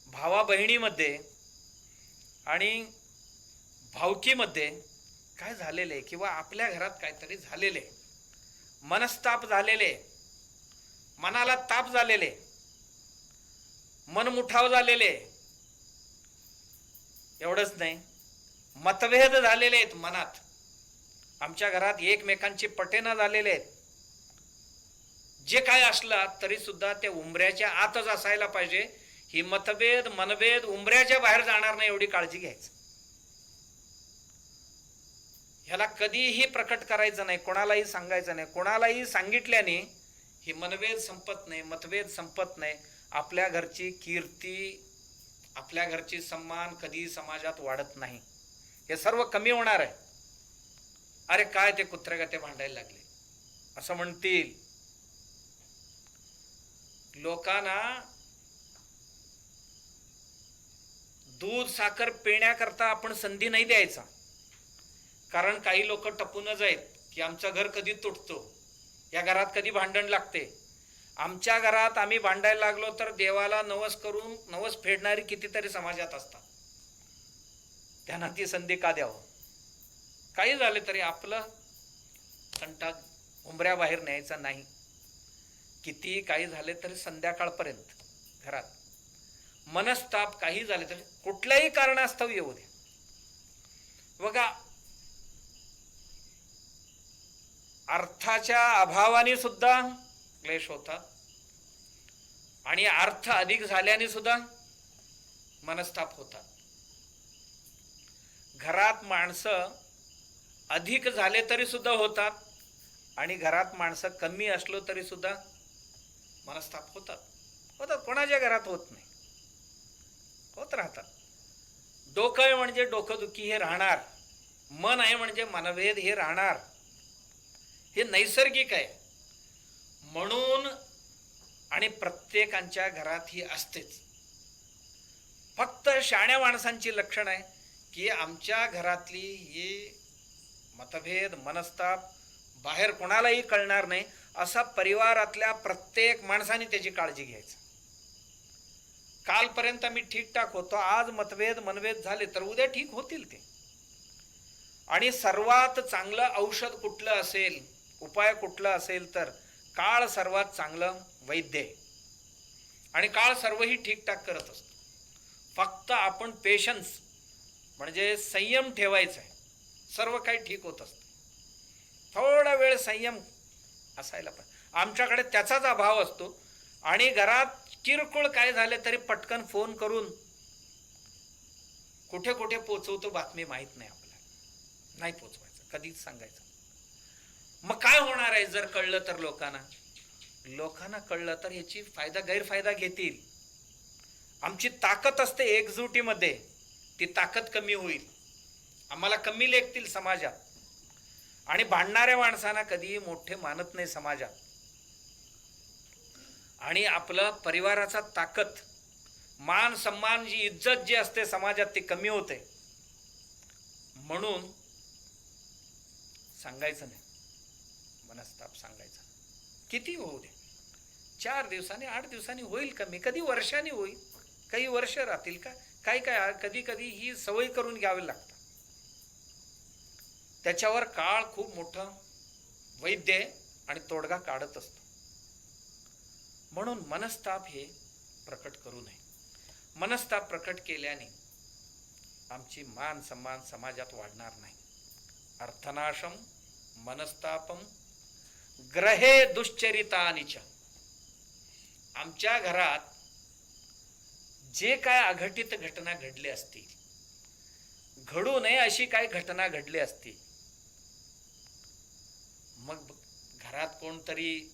भावा बहिणीमध्ये आणि भावकीमध्ये काय झालेले किंवा आपल्या घरात काहीतरी झालेले, मनस्ताप झालेले, मनाला ताप झालेले, मनमुठाव झालेले, एवढंच नाही मतभेद झालेले आहेत मनात. आमच्या घरात एकमेकांची पटेना झालेले आहेत. जे काय असलं तरी सुद्धा ते उंबऱ्याच्या आतच असायला पाहिजे. ही मतभेद मनभेद उंबऱ्याच्या बाहेर जाणार नाही एवढी काळजी घ्यायची. ह्याला कधीही प्रकट करायचं नाही, कोणालाही सांगायचं नाही. कोणालाही सांगितल्याने ही मनभेद संपत नाही, मतभेद संपत नाही. आपल्या घरची कीर्ती, आपल्या घरची सन्मान कधी समाजात वाढत नाही. हे सर्व कमी होणार आहे. अरे काय ते कुत्र्यागते भांडायला लागले असं म्हणतील. लोकांना दूध साखर पिण्याकरता आपण संधी नाही द्यायचा. कारण काही लोक टपूनच आहेत की आमचं घर कधी तुटतो, या घरात कधी भांडण लागते. आमच्या घरात आम्ही भांडायला लागलो तर देवाला नवस करून नवस फेडणारी कितीतरी समाजात असतात. त्यांना ती संधी का द्यावं? काही झाले तरी आपलं कंटा उंबऱ्याबाहेर न्यायचा नाही. किती काही झाले तरी संध्याकाळपर्यंत घरात मनस्ताप काही झाले तरी कुठल्याही कारणास्तव येऊ दे. बघा, अर्थाच्या अभावाने सुद्धा क्लेश होतात आणि अर्थ अधिक झाल्याने सुद्धा मनस्ताप होतात. घरात माणसं अधिक झाले तरी सुद्धा होतात आणि घरात माणसं कमी असलो तरी सुद्धा मनस्ताप होतात. कोणाच्या घरात होत नाही, होत राहतात. डोकं आहे म्हणजे डोकंदुखी हे राहणार, मन आहे म्हणजे मनभेद हे राहणार. हे नैसर्गिक आहे. म्हणून आणि प्रत्येकाच्या घरात ही असतेच. फक्त शाण्या माणसांची लक्षण आहे की आमच्या घरातली ही मतभेद मनस्ताप बाहेर कोणालाही कळणार नाही, असा परिवारातल्या प्रत्येक माणसाने त्याची काळजी घ्यायची. कालपर्यंत मी ठीकठाक होतो, आज मतभेद मनभेद झाले तर उद्या ठीक होतील ते. आणि सर्वात चांगलं औषध कुठलं असेल, उपाय कुठला असेल तर काळ सर्वात चांगलं वैद्य आहे. आणि काळ सर्वही ठीकठाक करत असतो. फक्त आपण पेशन्स म्हणजे संयम ठेवायचा आहे, सर्व काही ठीक होत असतं. थोडा वेळ संयम असायला पाहिजे. आमच्याकडे त्याचाच अभाव असतो. आणि घरात किरकोळ काय झाले तरी पटकन फोन करून कुठे कुठे पोचवतो बातमी माहीत नाही आपल्याला. नाही पोचवायचं, कधीच सांगायचं. मग काय होणार आहे जर कळलं तर? लोकांना कळलं तर याची गैरफायदा घेतील. आमची ताकद असते एकजुटीमध्ये, ती ताकद कमी होईल. आम्हाला कमी लेखतील समाजात. आणि भांडणाऱ्या माणसांना कधीही मोठे मानत नाही समाजात. आणि आपलं परिवाराचा ताकद, मान सन्मान, जी इज्जत जी असते समाजात ती कमी होते. म्हणून सांगायचं नाही, मनस्ताप सांगायचा किती होऊ दे. 4 दिवसांनी 8 दिवसांनी होईल कमी, कधी वर्षांनी होईल, काही वर्ष राहतील का, काही काय कधी कधी ही सवय करून घ्यावी लागतात. त्याच्यावर काळ खूप मोठं वैद्य आणि तोडगा काढत असतो. म्हणून मनस्ताप हे प्रकट करू नये. मनस्ताप प्रकट केल्याने आमची मान सन्मान समाजात वाढणार नाही. अर्थनाशम मनस्तापम ग्रहे दुश्चरितानिच. आमच्या घरात जे काय अघटित घटना घडली असतील, घडू नये अशी काही घटना घडली असतील, मग घरात कोणतरी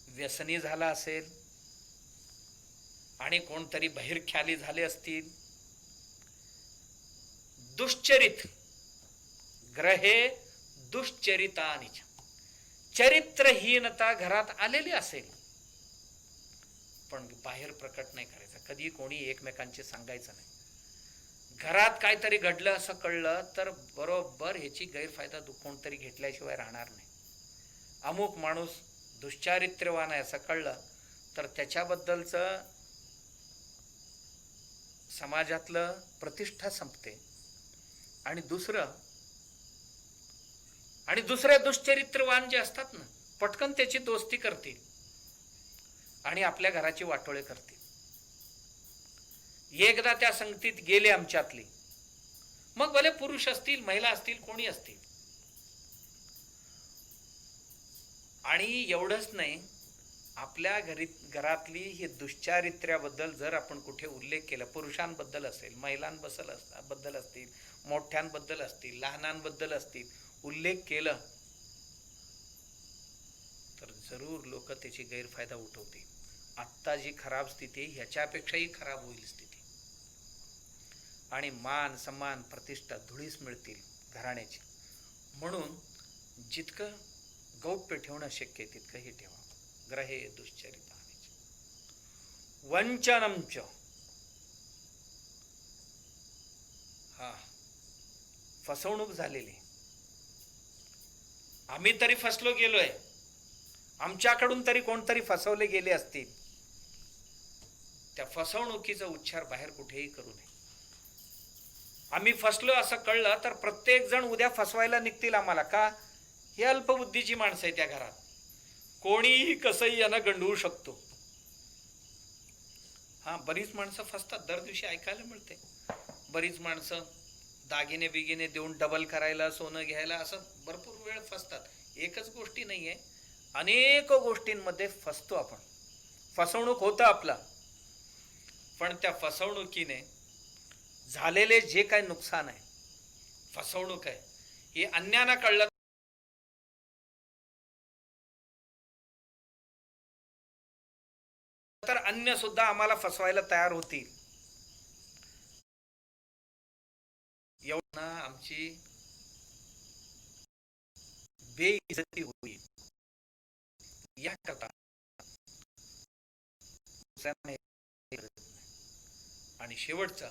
व्यसनी झाला असेल आणि कोणतरी बहिर्ख्याली झाले असतील, दुश्चरित ग्रहे दुश्चरितानिच, चरित्रहीनता घरात आलेली असेल, पण बाहेर प्रकट नाही करायचं. कधी कोणी एकमेकांचे सांगायचं नाही. घरात काहीतरी घडलं असं कळलं तर बरोबर ह्याची गैरफायदा कोणतरी घेतल्याशिवाय राहणार नाही. अमुक माणूस दुश्चारित्र्यवान आहे असं कळलं तर त्याच्याबद्दलचं समाजातलं प्रतिष्ठा संपते. आणि दुसरे दुश्चरित्रवान जे असतात ना, पटकन त्याची दोस्ती करतील आणि आपल्या घराची वाटोळे करतील. एकदा त्या संगतीत गेले आमच्यातली, मग भले पुरुष असतील, महिला असतील, कोणी असतील. आणि एवढंच नाही, आपल्या घरातली ही दुश्चारित्र्याबद्दल जर आपण कुठे उल्लेख केला, पुरुषांबद्दल असेल, महिलांबद्दल असतील, मोठ्यांबद्दल असतील, लहानांबद्दल असतील, उल्लेख केलं तर जरूर लोक त्याची गैरफायदा उठवतील. आत्ता जी खराब स्थिती ह्याच्यापेक्षाही खराब होईल स्थिती. आणि मान सन्मान प्रतिष्ठा धुळीस मिळतील घराण्याची. म्हणून जितकं गौप्य ठेवणं शक्य आहे तितकंही ठेवा. ग्रहे दुश्चरितानिच वंचनंच. फसवणूक झालेली, आम्ही तरी फसलो गेलोय, आमच्याकडून तरी कोणतरी फसवले गेले असतील, त्या फसवणुकीचा उच्चार बाहेर कुठेही करू नये. आम्ही फसलो असं कळलं तर प्रत्येक जण उद्या फसवायला निघतील आम्हाला. का? हे अल्पबुद्धीची माणसं आहे त्या घरात, कोणीही कसंही यांना गंडवू शकतो. बरीच माणसं फसतात, दर दिवशी ऐकायला मिळते. बरीच माणसं दागिने बिगिने देऊन डबल करायला, सोनं घ्यायला, असं भरपूर वेळ फसतात. एकच गोष्टी नाहीये, अनेक गोष्टींमध्ये फसतो आपण. फसवणूक होतं आपला, पण त्या फसवणुकीने झालेले जे काही नुकसान आहे, फसवणूक आहे, हे अन्यानं कळलं तर अन्य सुद्धा आम्हाला फसवायला तयार होतील. एवढा आमची बेइज्जती होईल याकरता. आणि शेवटचा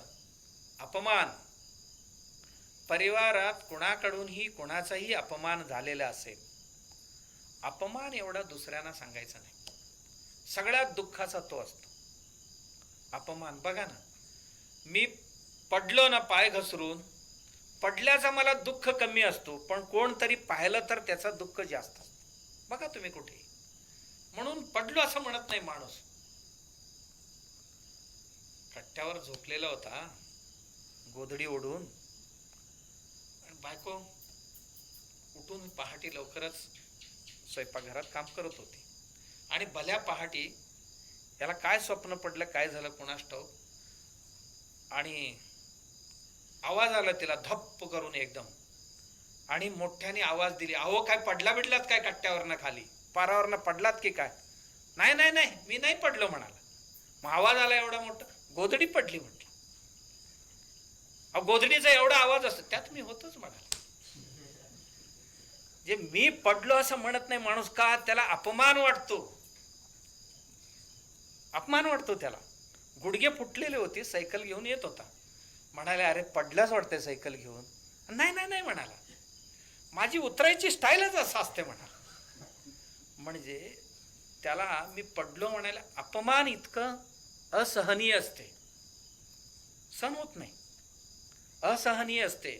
अपमान. परिवारात कुणाकडूनही कुणाचाही अपमान झालेला असेल, अपमान एवढा दुसऱ्यांना सांगायचा नाही. सगळ्यात दुःखाचा तो असतो अपमान. बघा ना, मी पडलो ना पाय घसरून, पडल्याचा मला दुःख कमी असतो, पण कोणतरी पाहिलं तर त्याचा दुःख जास्त असतो. बघा तुम्ही कुठे. म्हणून पडलो असं म्हणत नाही माणूस. कट्ट्यावर झोपलेला होता गोधडी ओढून, बायको उठून पहाटे लवकरच स्वयंपाकघरात काम करत होती. आणि भल्या पहाटी याला काय स्वप्न पडलं, काय झालं कोणास ठाऊक, आणि आवाज आला तिला धप्प करून एकदम. आणि मोठ्याने आवाज दिली, अहो काय पडला बिडलात काय कट्ट्यावरनं खाली, पारावरनं पडलात की काय? नाही नाही नाही, मी नाही पडलो म्हणाला. मग आवाज आला एवढा मोठा, गोधडी पडली म्हटलं. गोधडीचा एवढा आवाज असतो, त्यात मी होतोच म्हणाला. जे मी पडलो असं म्हणत नाही माणूस, का त्याला अपमान वाटतो, अपमान वाटतो त्याला. गुडघे फुटलेले होते, सायकल घेऊन येत होता, म्हणाले अरे पडल्याच वाटते सायकल घेऊन. नाही नाही नाही म्हणाला, माझी उतरायची स्टाईलच असं असते म्हणाला. म्हणजे त्याला मी पडलो म्हणायला अपमान इतकं असहनीय असते, सहन होत नाही, असहनीय असते.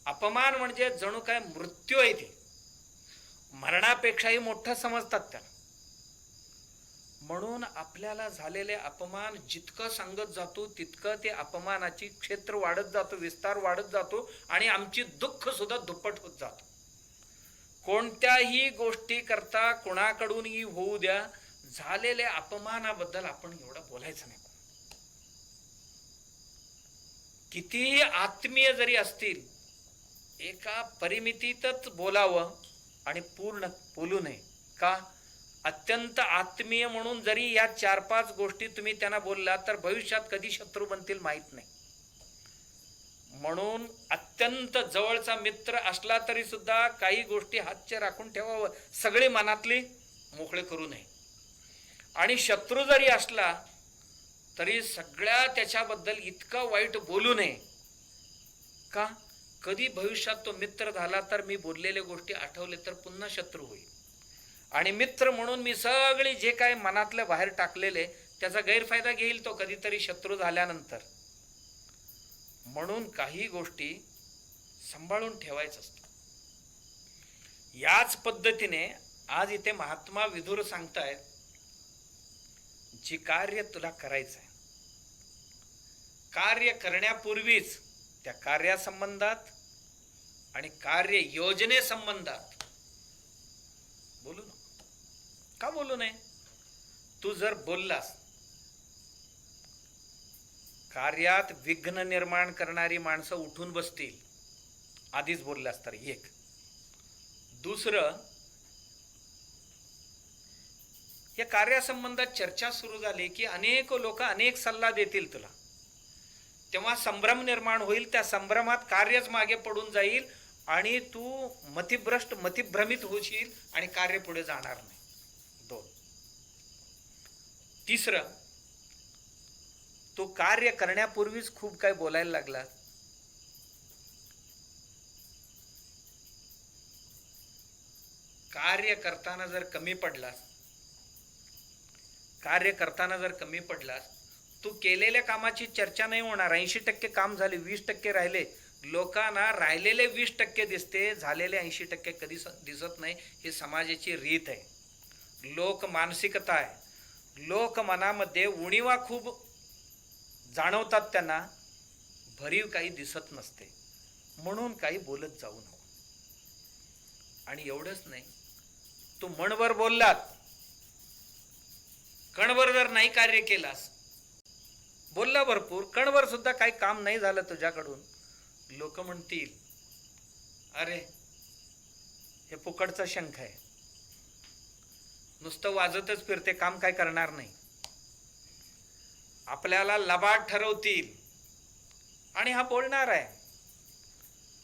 अपमान म्हणजे जणू काय मृत्यू आहे, ते मरणापेक्षाही मोठं समजतात त्याला. म्हणून आपल्याला झालेले अपमान जितकं सांगत जातो तितकं ते अपमानाची क्षेत्र वाढत जातो, विस्तार वाढत जातो, आणि आमची दुःख सुद्धा दुप्पट होत जातो. कोणत्याही गोष्टी करता कोणाकडूनही होऊ द्या, झालेल्या अपमानाबद्दल आपण एवढं बोलायचं नाही. कितीही आत्मीय जरी असतील, एका परिमितीतच बोलावं आणि पूर्ण बोलू नये. का? अत्यंत आत्मीय म्हणून जरी या 4-5 गोष्टी तुम्ही त्यांना बोलला तर भविष्यात कधी शत्रू बनतील माहीत नाही. म्हणून अत्यंत जवळचा मित्र असला तरी सुद्धा काही गोष्टी हातचे राखून ठेवावं, सगळे मनातले मोकळे करू नये. आणि शत्रू जरी असला तरी सगळ्या त्याच्याबद्दल इतकं वाईट बोलू नये. का? कधी भविष्यात तो मित्र झाला तर मी बोललेल्या गोष्टी आठवले तर पुन्हा शत्रू होईल, आणि मित्र म्हणून मी सगळे जे काय मनातल्या बाहेर टाकलेले त्याचा गैरफायदा घेईल तो कधीतरी शत्रू झाल्यानंतर. म्हणून काही गोष्टी सांभाळून ठेवायचं असतं. याच पद्धतीने आज इथे महात्मा विदुर सांगतायत, जी कार्य तुला करायचं आहे, कार्य करण्यापूर्वीच त्या कार्यासंबंधात आणि कार्य योजनेसंबंधात बोलू नको. का बोलू नये? तू जर बोललास, कार्यात विघ्न निर्माण करणारी माणसं उठून बसतील, आधीच बोललास तर. एक. दुसरं, या कार्यासंबंधात चर्चा सुरू झाली की अनेक लोक अनेक सल्ला देतील तुला, तेव्हा संभ्रम निर्माण होईल. त्या संभ्रमात कार्यच मागे पडून जाईल आणि तू मतिभ्रमित होशील आणि कार्य पुढे जाणार नाही. 2. तिसरं, तू कार्य करण्यापूर्वीच खूप काय बोलायला लागला. कार्य करताना जर कमी पडलास, तू केलेल्या कामाची चर्चा नाही होणार. 80% काम झाले, 20% राहिले. लोकांना राहिलेले 20% दिसते, झालेले 80% कधी दिसत नाही. ही समाजाची रीत आहे, लोक मानसिकता आहे. लोक मनामध्ये उणीवा खूप जाणवतात, त्यांना भरीव काही दिसत नसते. म्हणून काही बोलत जाऊ नको. आणि एवढंच नाही, तू मनभर बोललात, कणभर जर नाही कार्य केलास, बोलला भरपूर, कणभर सुद्धा काही काम नाही झालं तुझ्याकडून, लोक म्हणतील अरे हे फुकटचा शंख आहे, नुसतं वाजतच फिरते, काम काय करणार नाही. आपल्याला लबाड ठरवतील. आणि हा बोलणार आहे,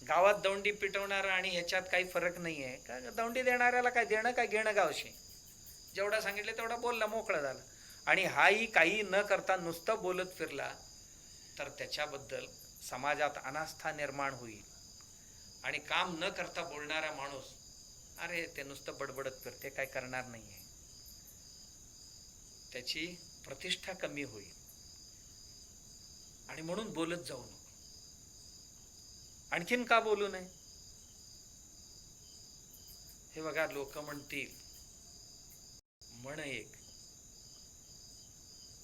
गावात दौंडी पिटवणारा आणि ह्याच्यात काही फरक नाही आहे का? दौंडी देणाऱ्याला काय देणं काय घेणं गावशी? जेवढा सांगितलं तेवढा बोलला, मोकळा झाला. आणि हाही काही न करता नुसतं बोलत फिरला तर त्याच्याबद्दल समाजात अनास्था निर्माण होईल. आणि काम न करता बोलणारा माणूस, अरे ते नुसतं बडबडत फिरते, काय करणार नाही आहे, त्याची प्रतिष्ठा कमी होईल. आणि म्हणून बोलत जाऊ नको. आणखीन का बोलू नये? हे बघा, लोक म्हणतील, म्हण एक,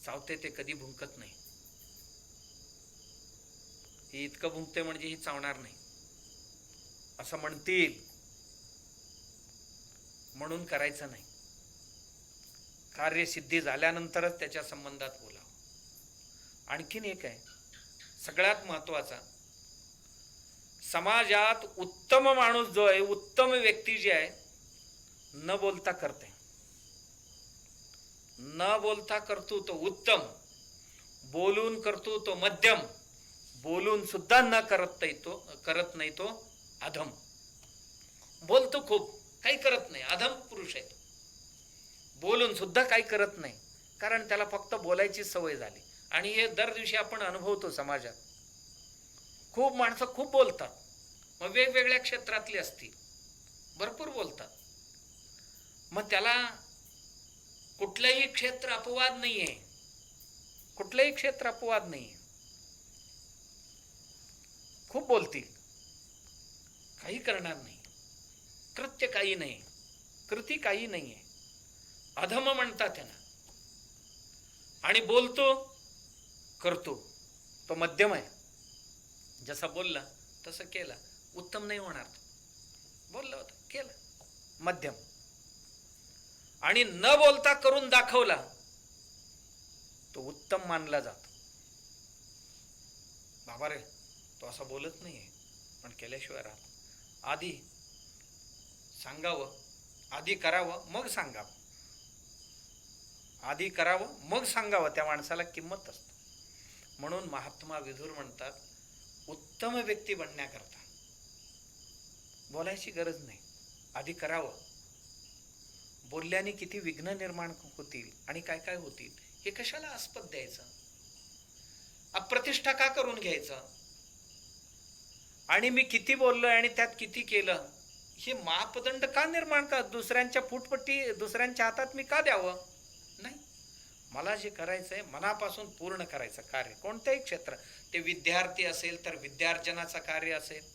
चावते ते कधी भुंकत नाही. ही इतकं भुंकते म्हणजे ही चावणार नाही असं म्हणतील. म्हणून करायचं नाही. कार्यसिद्धी झाल्यानंतरच त्याच्या संबंधात बोलावं. आणखीन एक आहे, सगळ्यात महत्वाचा, समाजात उत्तम माणूस जो आहे, उत्तम व्यक्ती जी आहे, न बोलता करते. न बोलता करतो तो उत्तम, बोलून करतो तो मध्यम, बोलून सुद्धा न करत नाही तो अधम. बोलतो खूप, काही करत नाही, अधम पुरुष आहे. बोलून सुद्धा काही करत नाही, कारण त्याला फक्त बोलायची सवय झाली. आणि हे दर दिवशी आपण अनुभवतो समाजात. खूप माणसं खूप बोलतात, मग वेगवेगळ्या क्षेत्रातली असतील, भरपूर बोलतात, मग त्याला कुठलंही क्षेत्र अपवाद नाहीये, कुठलंही क्षेत्र अपवाद नाहीये. खूप बोलतील, काही करणार नाही, कृत्य काही नाही, कृती काही नाहीये, अधम म्हणतात त्यांना. आणि बोलतो करतो तो मध्यम आहे. जसा बोलला तसं केला, उत्तम नाही होणार. बोलला होता, केला, मध्यम. आणि न बोलता करून दाखवला तो उत्तम मानला जातो. बाबा रे, तो असा बोलत नाहीये, पण केल्याशिवाय राहत. आधी सांगावं, आधी करावं, मग सांगावं. आधी करावं मग सांगावं, त्या माणसाला किंमत असते. म्हणून महात्मा विदुर म्हणतात, उत्तम व्यक्ती बनण्याकरता बोलायची गरज नाही, आधी करावं. बोलल्याने किती विघ्न निर्माण होतील आणि काय काय होतील, हे कशाला आस्पद द्यायचं, अप्रतिष्ठा का करून घ्यायचं. आणि मी किती बोललोय आणि त्यात किती केलं, हे मापदंड का निर्माण का, दुसऱ्यांच्या फुटपट्टी दुसऱ्यांच्या हातात मी का द्यावं. नाही, मला जे करायचंय मनापासून पूर्ण करायचं कार्य, कोणत्याही क्षेत्र. ते विद्यार्थी असेल तर विद्यार्जनाचं कार्य असेल,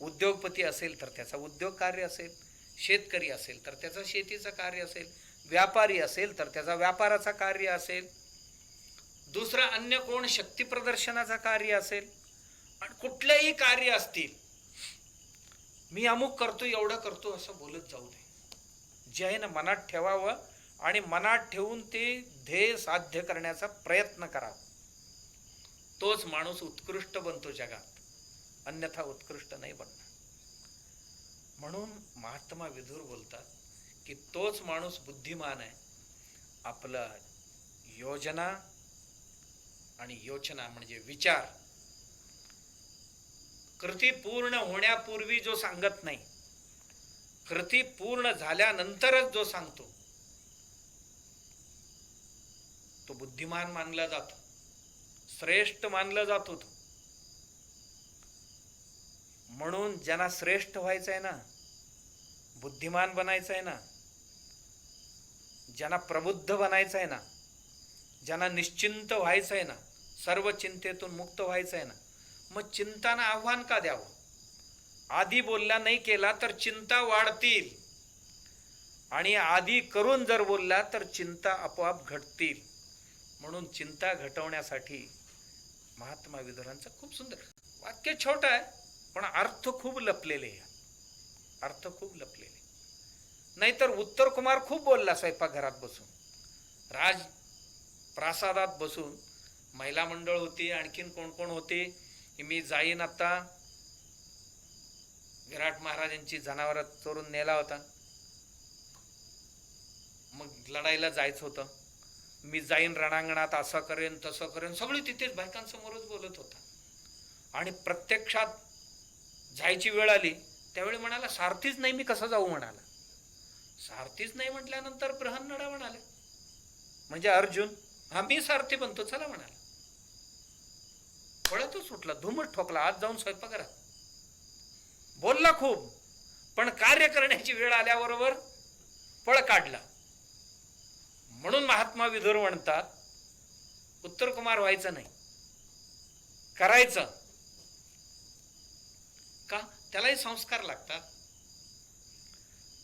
उद्योगपती असेल तर त्याचा उद्योग कार्य असेल, शेतकरी असेल तर त्याचं शेतीचं कार्य असेल, व्यापारी असेल तर त्याचा व्यापाराचा कार्य असेल, दुसरं अन्य कोण शक्ती प्रदर्शनाचा कार्य असेल, आणि कुठलेही कार्य असतील, मी अमुक करतो एवढं करतो असं बोलत जाऊ नये. जे आहे ना मनात ठेवावं आणि मनात ठेवून ते ध्येय साध्य करण्याचा प्रयत्न करावा. तोच माणूस उत्कृष्ट बनतो जगात, अन्यथा उत्कृष्ट नाही बनणार. म्हणून महात्मा विदुर बोलतात की तोच माणूस बुद्धिमान आहे, आपलं योजना आणि योचना म्हणजे विचार, कृती पूर्ण होण्यापूर्वी जो सांगत नाही, कृती पूर्ण झाल्यानंतरच जो सांगतो, तो बुद्धिमान मानला जातो, श्रेष्ठ मानला जातो तो. म्हणून ज्यांना श्रेष्ठ व्हायचं आहे ना, बुद्धिमान बनायचं आहे ना, ज्यांना प्रबुद्ध बनायचं आहे ना, ज्यांना निश्चिंत व्हायचं आहे ना, सर्व चिंतेतून मुक्त व्हायचं आहे ना, मग चिंताना आव्हान का द्यावं. आधी बोलला नाही केला तर चिंता वाढतील, आणि आधी करून जर बोलला तर चिंता आपोआप घटतील. म्हणून चिंता घटवण्यासाठी महात्मा विदुरांचं खूप सुंदर वाक्य, छोटं आहे पण अर्थ खूप लपलेले आहे, अर्थ खूप लपलेले. नाहीतर उत्तर कुमार खूप बोलला स्वयंपाकघरात बसून, राज प्रासादात बसून, महिला मंडळ होती, आणखीन कोण कोण होते, मी जाईन आता, विराट महाराजांची जनावर चोरून नेला होता, मग लढाईला जायचं होतं, मी जाईन रणांगणात, असं करेन तसं करेन, सगळी तिथेच बायकांसमोरच बोलत होता. आणि प्रत्यक्षात जायची वेळ आली त्यावेळी म्हणाला, सारथीच नाही मी कसं जाऊ म्हणाला. सारथीच नाही म्हटल्यानंतर बृहन्नडा म्हणाले, म्हणजे अर्जुन, हा मी सारथी बनतो चला म्हणाला. पळतच सुटला, धुमच ठोकला, आज जाऊन स्वयंपाकघरात. बोलला खूप, पण कार्य करण्याची वेळ आल्याबरोबर पळ काढला. म्हणून महात्मा विदुर म्हणतात, उत्तर कुमार व्हायचं नाही, करायचं. का, त्यालाही संस्कार लागतात.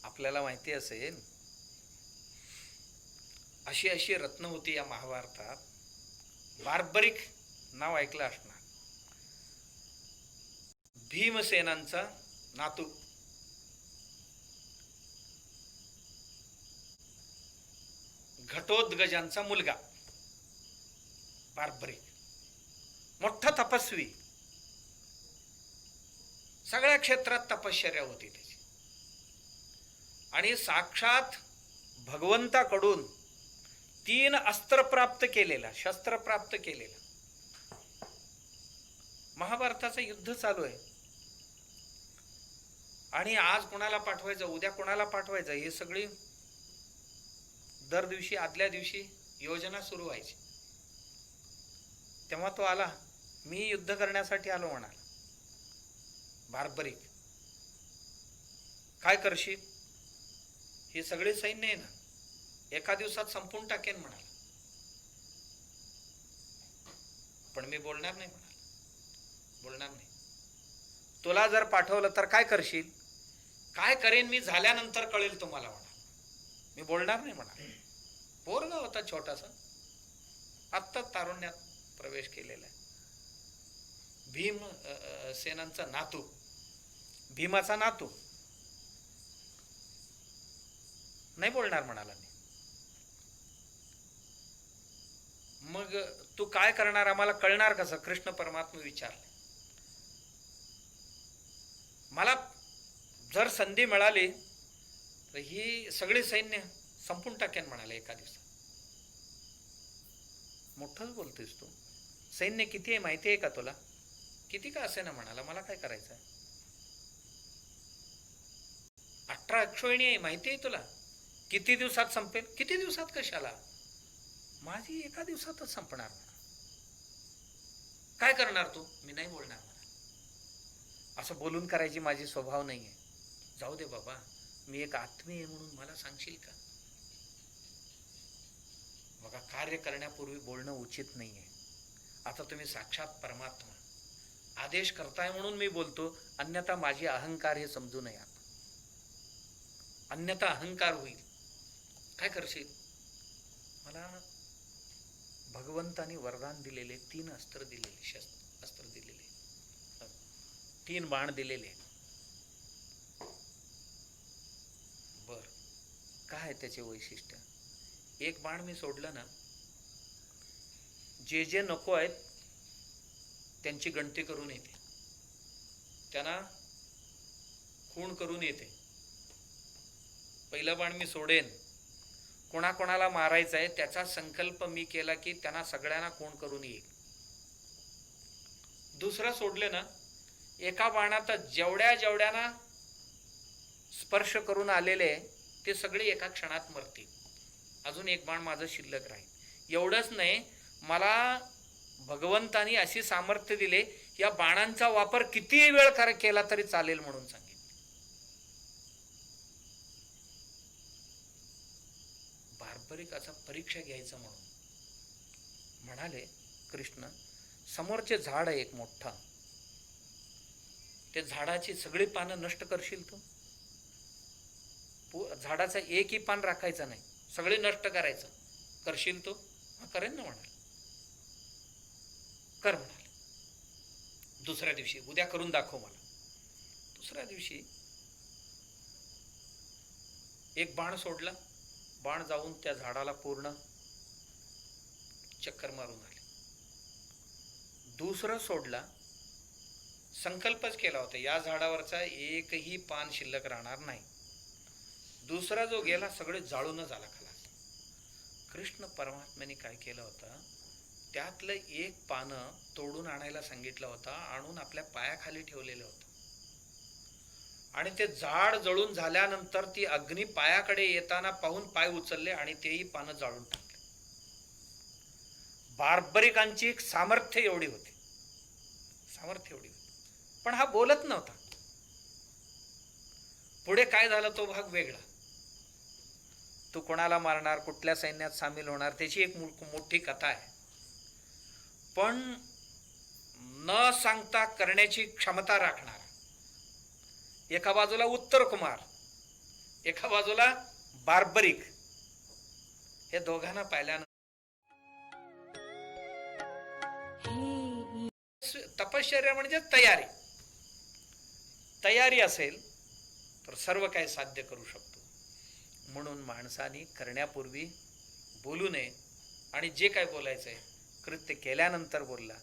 आपल्याला माहिती असेल, अशी अशी रत्न होती या महाभारतात. बार्बरिक नाव ऐकलं असणार, भीमसेनांचा नातू, घटोत्कचांचा मुलगा बार्बरिक, मोठा तपस्वी, सगळ्या क्षेत्रात तपश्चर्या होती त्याची. आणि साक्षात भगवंताकडून 3 अस्त्र प्राप्त केलेला, शस्त्र प्राप्त केलेला, महाभारताचं युद्ध चालू आहे आणि आज कोणाला पाठवायचं, उद्या कोणाला पाठवायचं, हे सगळी दर दिवशी आदल्या दिवशी योजना सुरू व्हायची. तेव्हा तो आला, मी युद्ध करण्यासाठी आलो म्हणाला. बार्बरिक, काय करशील? हे सगळे सैन्य आहे ना, एका दिवसात संपून टाकेन म्हणाला. पण मी बोलणार नाही म्हणाला, बोलणार नाही. तुला जर पाठवलं तर काय करशील? काय करेन मी झाल्यानंतर कळेल तुम्हाला म्हणाला. मी बोलणार नाही म्हणाला. पोरगा होता छोटासा, आत्ता तारुण्यात प्रवेश केलेला आहे. भीम सेनांचा नातू, भीमाचा नातू. नाही बोलणार म्हणाला मी. मग तू काय करणार, आम्हाला कळणार कसं? कृष्ण परमात्मा विचारले. मला जर संधी मिळाली तर ही सगळी सैन्य संपून टाकेन म्हणाले एका दिवसात. मोठंच बोलतोयस तू. सैन्य किती आहे माहिती आहे का तुला? किती का असे ना म्हणाला, मला काय करायचं आहे? 18 अक्षोहिणी आहे माहिती आहे तुला? किती दिवसात संपेल? किती दिवसात कशाला? माझी एका दिवसातच संपणार. काय करणार तू? मी नाही बोलणार म्हणा. असं बोलून करायची माझी स्वभाव नाहीये. जाऊ दे बाबा, मी एक आत्मीय आहे म्हणून मला सांगशील का? बघा, कार्य करण्यापूर्वी बोलणं उचित नाहीये. आता तुम्ही साक्षात परमात्मा आदेश करताय म्हणून मी बोलतो, अन्यथा माझी अहंकार हे समजू नये. आता अन्यथा अहंकार होईल. काय करशील? मला भगवंतानी वरदान दिलेले, 3 अस्त्र दिलेले, अस्त्र दिलेले, 3 बाण दिलेले. बर, काय त्याचे वैशिष्ट्य? एक बाण मी सोडलं ना, जे जे नको आहेत त्यांची गणती करून येते, त्यांना खूण करून येते. पहिलं बाण मी सोडेन, कोणाकोणाला मारायचं आहे त्याचा संकल्प मी केला की त्यांना सगळ्यांना खूण करून येईल. दुसरं सोडले ना, एका बाणात जेवढ्यांना स्पर्श करून आलेले ते सगळे एका क्षणात मरतील. अजून एक बाण माझं शिल्लक राहील. एवढंच नाही, मला भगवंतानी अशी सामर्थ्य दिले, या बाणांचा वापर कितीही वेळ केला तरी चालेल म्हणून सांगितले. बार्बरिक असा परीक्षा घ्यायचं म्हणून म्हणाले कृष्ण, समोरचे झाड आहे एक मोठा, त्या झाडाची सगळी पानं नष्ट करशील तू? झाडाचा एकही पान राखायचं नाही, सगळे नष्ट करायचं, करशील तू? करेन ना म्हणाल. कर म्हणाले. दुसऱ्या दिवशी, उद्या करून दाखव मला. दुसऱ्या दिवशी एक बाण सोडला, बाण जाऊन त्या झाडाला पूर्ण चक्कर मारून आले. दुसरं सोडला, संकल्पच केला होता या झाडावरचा एकही पान शिल्लक राहणार नाही. दुसरा जो गेला सगळे जाळूनच आला खलास. कृष्ण परमात्म्याने काय केलं होतं, त्यातलं एक पानं तोडून आणायला सांगितलं होतं, आणून आपल्या पायाखाली ठेवलेलं होतं. आणि ते झाड जळून झाल्यानंतर ती अग्नी पायाकडे येताना पाहून पाय उचलले आणि तेही पानं जाळून टाकले. बार्बरिकांची सामर्थ्य एवढी होती, सामर्थ्य एवढी होती. पण हा बोलत नव्हता. पुढे काय झालं तो भाग वेगळा. तू कोणाला मारणार, कुठल्या सैन्यात सामील होणार, त्याची एक मोठी कथा आहे. पण न सांगता करण्याची क्षमता राखणारा, एका बाजूला उत्तर कुमार, एका बाजूला बार्बरिक, हे दोघांना पाहिल्यानंतर तपश्चर्या म्हणजे तयारी. तयारी असेल तर सर्व काही साध्य करू शकतो. म्हणून माणसाने करण्यापूर्वी बोलू नये, आणि जे काय बोलायचं आहे कृत्य केल्यानंतर बोलला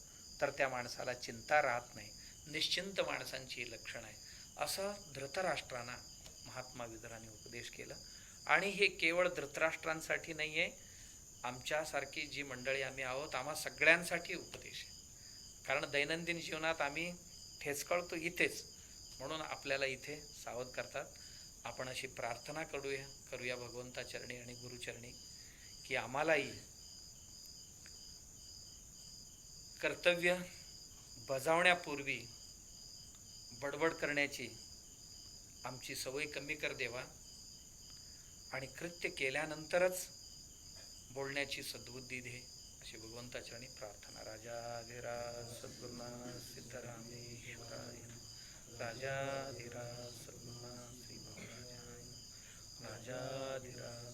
तर त्या माणसाला चिंता राहत नाही. निश्चिंत माणसांची लक्षण आहे, असं धृतराष्ट्रांना महात्मा विदुराने उपदेश केला. आणि हे केवळ धृतराष्ट्रांसाठी नाही आहे, आमच्यासारखी जी मंडळी आम्ही आहोत आम्हा सगळ्यांसाठी उपदेश आहे. कारण दैनंदिन जीवनात आम्ही ठेचकळतो इथेच, म्हणून आपल्याला इथे सावध करतात. आपण अशी प्रार्थना करूया भगवंताचरणी आणि गुरुचरणी की आम्हालाही कर्तव्य बजावण्यापूर्वी बडबड करण्याची आमची सवय कमी कर देवा, आणि कृत्य केल्यानंतरच बोलण्याची सद्बुद्धी दे, अशी भगवंताचरणी प्रार्थना. राजाधिराज सद्गुरुनाथ सिद्धरामेश्वराय, राजाधिराज सद्गुरुनाथ श्री महाराजाय, राजाधिराज